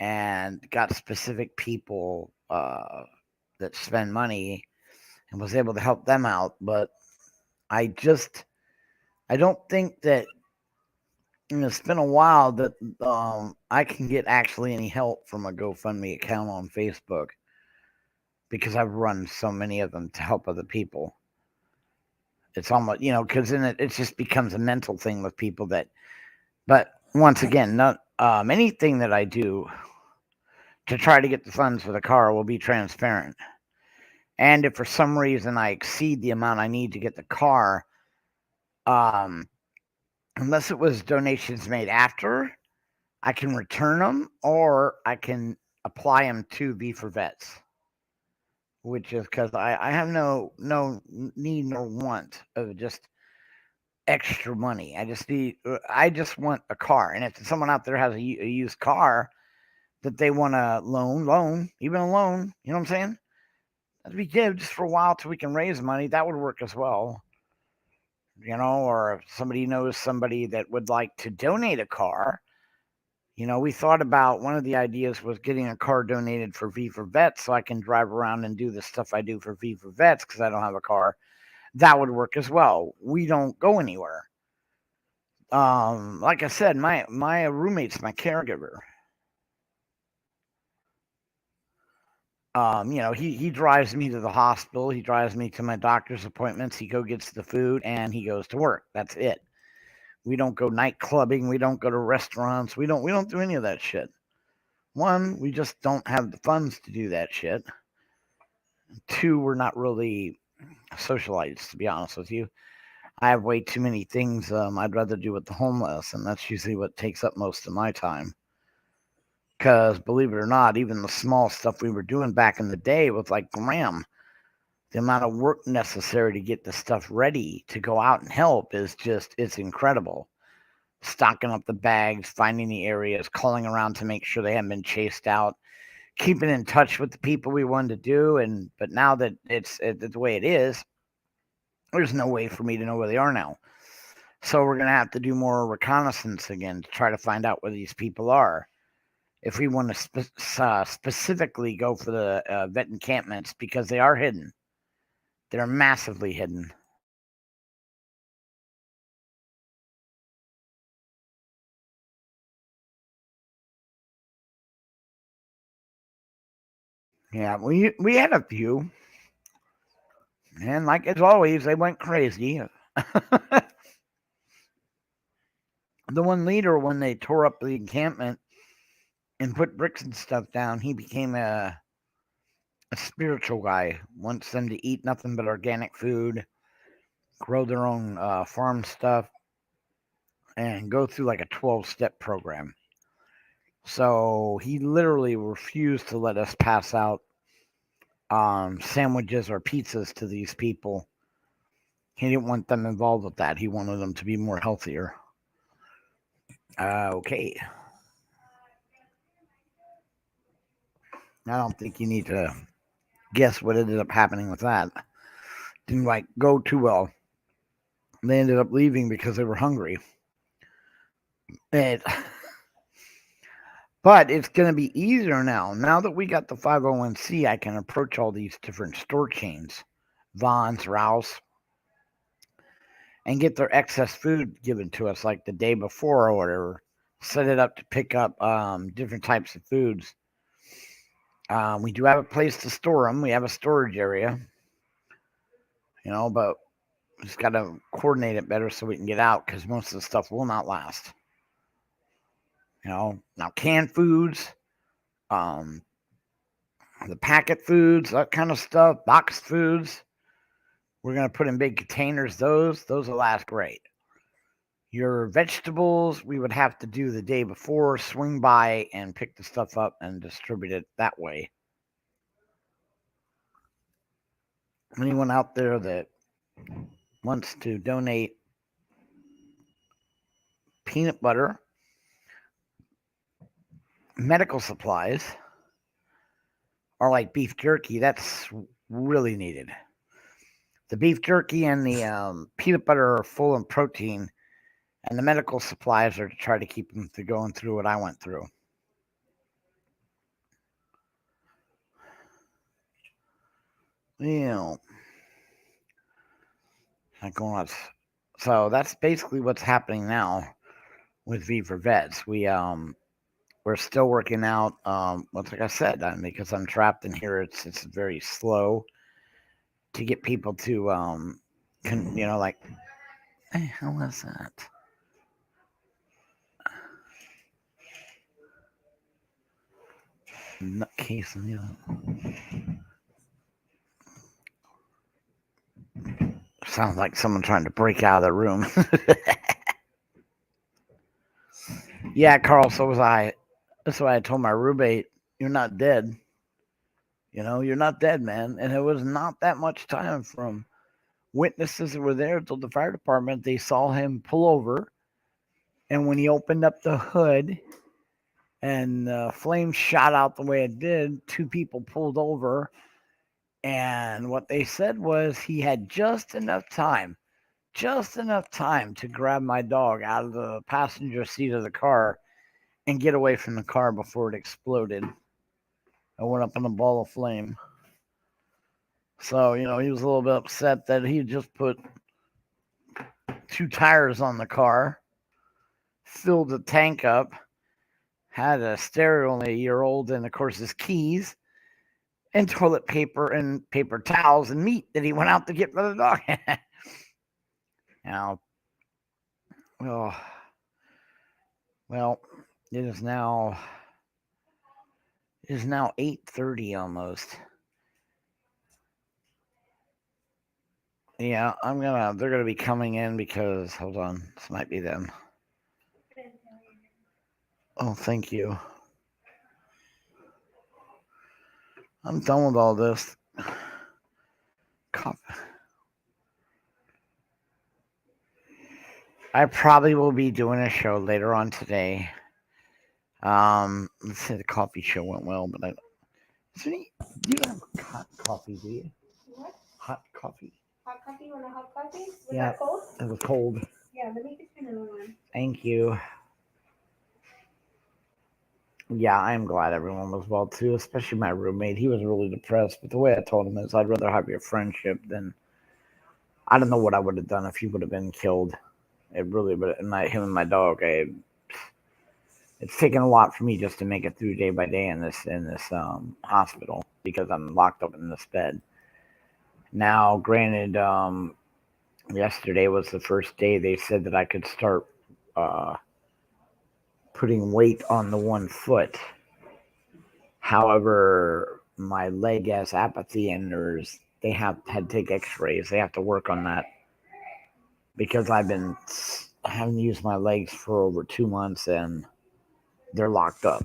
and got specific people that spend money and was able to help them out. But I don't think that it's been a while that I can get actually any help from a GoFundMe account on Facebook because I've run so many of them to help other people. It's almost, because then it just becomes a mental thing with people but once again, not anything that I do to try to get the funds for the car will be transparent. And if for some reason I exceed the amount I need to get the car, unless it was donations made after, I can return them or I can apply them to V for Vets, which is because I have no need nor want of just extra money. I just want a car. And if someone out there has a used car that they want to loan, even a loan, you know what I'm saying? That'd be good just for a while till we can raise money. That would work as well. Or if somebody knows somebody that would like to donate a car, we thought about one of the ideas was getting a car donated for V for Vets so I can drive around and do the stuff I do for V for Vets because I don't have a car. That would work as well. We don't go anywhere. Like I said, my roommate's my caregiver. He drives me to the hospital. He drives me to my doctor's appointments. He gets the food and he goes to work. That's it. We don't go night clubbing. We don't go to restaurants. We don't do any of that shit. One, we just don't have the funds to do that shit. Two, we're not really socialized, to be honest with you. I have way too many things I'd rather do with the homeless, and that's usually what takes up most of my time. Because, believe it or not, even the small stuff we were doing back in the day with, like, Graham, the amount of work necessary to get the stuff ready to go out and help it's incredible. Stocking up the bags, finding the areas, calling around to make sure they haven't been chased out, keeping in touch with the people we wanted to do. But now that it's the way it is, there's no way for me to know where they are now. So we're going to have to do more reconnaissance again to try to find out where these people are. if we want to specifically go for the vet encampments, because they are hidden. They're massively hidden. Yeah, we had a few, and like as always, they went crazy. The one leader, when they tore up the encampment and put bricks and stuff down, he became a spiritual guy. Wants them to eat nothing but organic food, grow their own farm stuff, and go through like a 12-step program. So he literally refused to let us pass out sandwiches or pizzas to these people. He didn't want them involved with that. He wanted them to be more healthier. Okay. I don't think you need to guess what ended up happening with that. Didn't like go too well. They ended up leaving because they were hungry. But it's going to be easier now. Now that we got the 501c, I can approach all these different store chains, Vons, Rouse, and get their excess food given to us like the day before or whatever. Set it up to pick up different types of foods. We do have a place to store them. We have a storage area, but just got to coordinate it better so we can get out, because most of the stuff will not last. Now canned foods, the packet foods, that kind of stuff, boxed foods, we're going to put in big containers. Those will last great. Your vegetables, we would have to do the day before, swing by and pick the stuff up and distribute it that way. Anyone out there that wants to donate peanut butter, medical supplies, or like beef jerky, that's really needed. The beef jerky and the peanut butter are full of protein, and the medical supplies are to try to keep them to going through what I went through. Not going on. So that's basically what's happening now with V for Vets. We're still working out. Like I said, because I'm trapped in here, it's very slow to get people to like. Hey, how was that? Nutcase in the sounds like someone trying to break out of the room. Yeah, Carl, so was I. That's why I told my roommate, you're not dead. You're not dead, man. And it was not that much time from witnesses that were there till the fire department. They saw him pull over. And when he opened up the hood and the flames shot out the way it did, two people pulled over. And what they said was he had just enough time to grab my dog out of the passenger seat of the car and get away from the car before it exploded. I went up in a ball of flame. So, he was a little bit upset that he just put 2 tires on the car, filled the tank up, had a stereo only a year old, and of course his keys, and toilet paper and paper towels and meat that he went out to get for the dog. Well, it is now 8:30 almost. Yeah, they're gonna be coming in because, hold on, this might be them. Oh, thank you. I'm done with all this. I probably will be doing a show later on today. Let's say the coffee show went well, but do you have hot coffee, do you? What? Hot coffee. Hot coffee? You want a hot coffee? Was Yeah, that cold? it was cold. Yeah, let me get you another one. Thank you. Yeah, I'm glad everyone was well too, especially my roommate. He was really depressed, but the way I told him is I'd rather have your friendship than I don't know what I would have done if he would have been killed. It really would. Him and my dog. It's taken a lot for me just to make it through day by day in this hospital because I'm locked up in this bed. Now, granted, yesterday was the first day they said that I could start uh, putting weight on the one foot. Hahowever, my leg has apathy, and they have had to take X-rays. They have to work on that because I haven't used my legs for over 2 months, and they're locked up.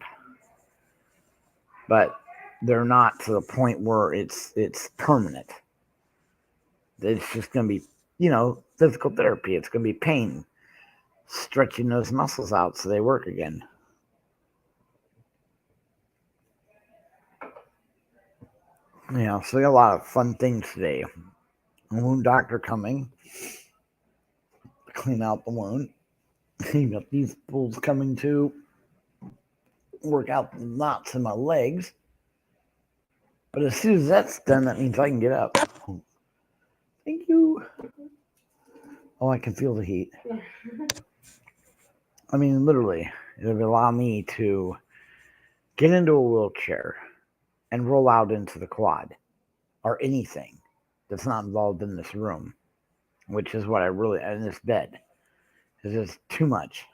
But they're not to the point where it's permanent. It's just going to be, physical therapy. It's going to be pain, stretching those muscles out so they work again. So we got a lot of fun things today. A wound doctor coming to clean out the wound. You got these fools coming to work out the knots in my legs. But as soon as that's done, that means I can get up. Thank you. Oh, I can feel the heat. I mean, literally, it would allow me to get into a wheelchair and roll out into the quad or anything that's not involved in this room, which is what I really, in this bed. It's just too much.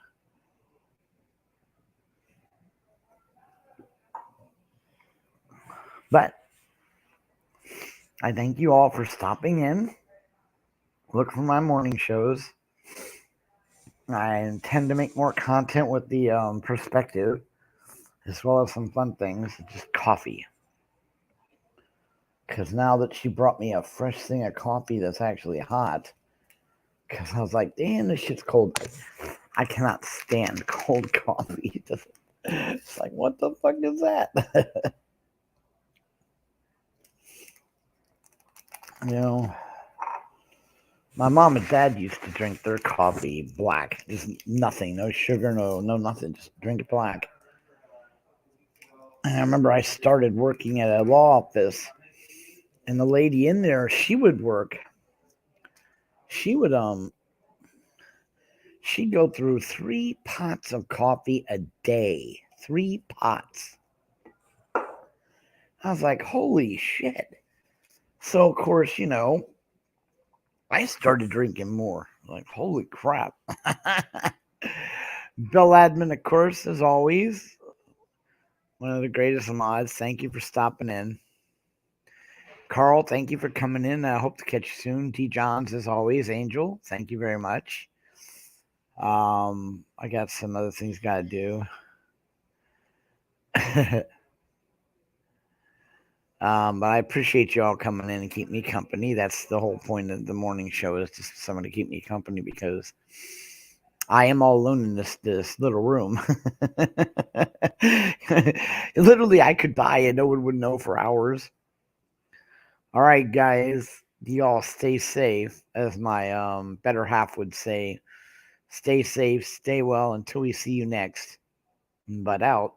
But I thank you all for stopping in. Look for my morning shows. I intend to make more content with the perspective, as well as some fun things, just coffee. Because now that she brought me a fresh thing of coffee that's actually hot, because I was like, damn, this shit's cold. I cannot stand cold coffee. It's like, what the fuck is that? My mom and dad used to drink their coffee black. Just nothing, no sugar, no nothing. Just drink it black. And I remember I started working at a law office, and the lady in there, she would work. She'd go through 3 pots of coffee a day. 3 pots. I was like, holy shit. So, of course, I started drinking more. Like, holy crap. Bill Admin, of course, as always. One of the greatest mods. Thank you for stopping in. Carl, thank you for coming in. I hope to catch you soon. T. Johns, as always. Angel, thank you very much. I got some other things got to do. But I appreciate you all coming in and keep me company. That's the whole point of the morning show, is just someone to keep me company, because I am all alone in this little room. Literally, I could die and no one would know for hours. All right, guys, you all stay safe, as my better half would say. Stay safe, stay well until we see you next. But out.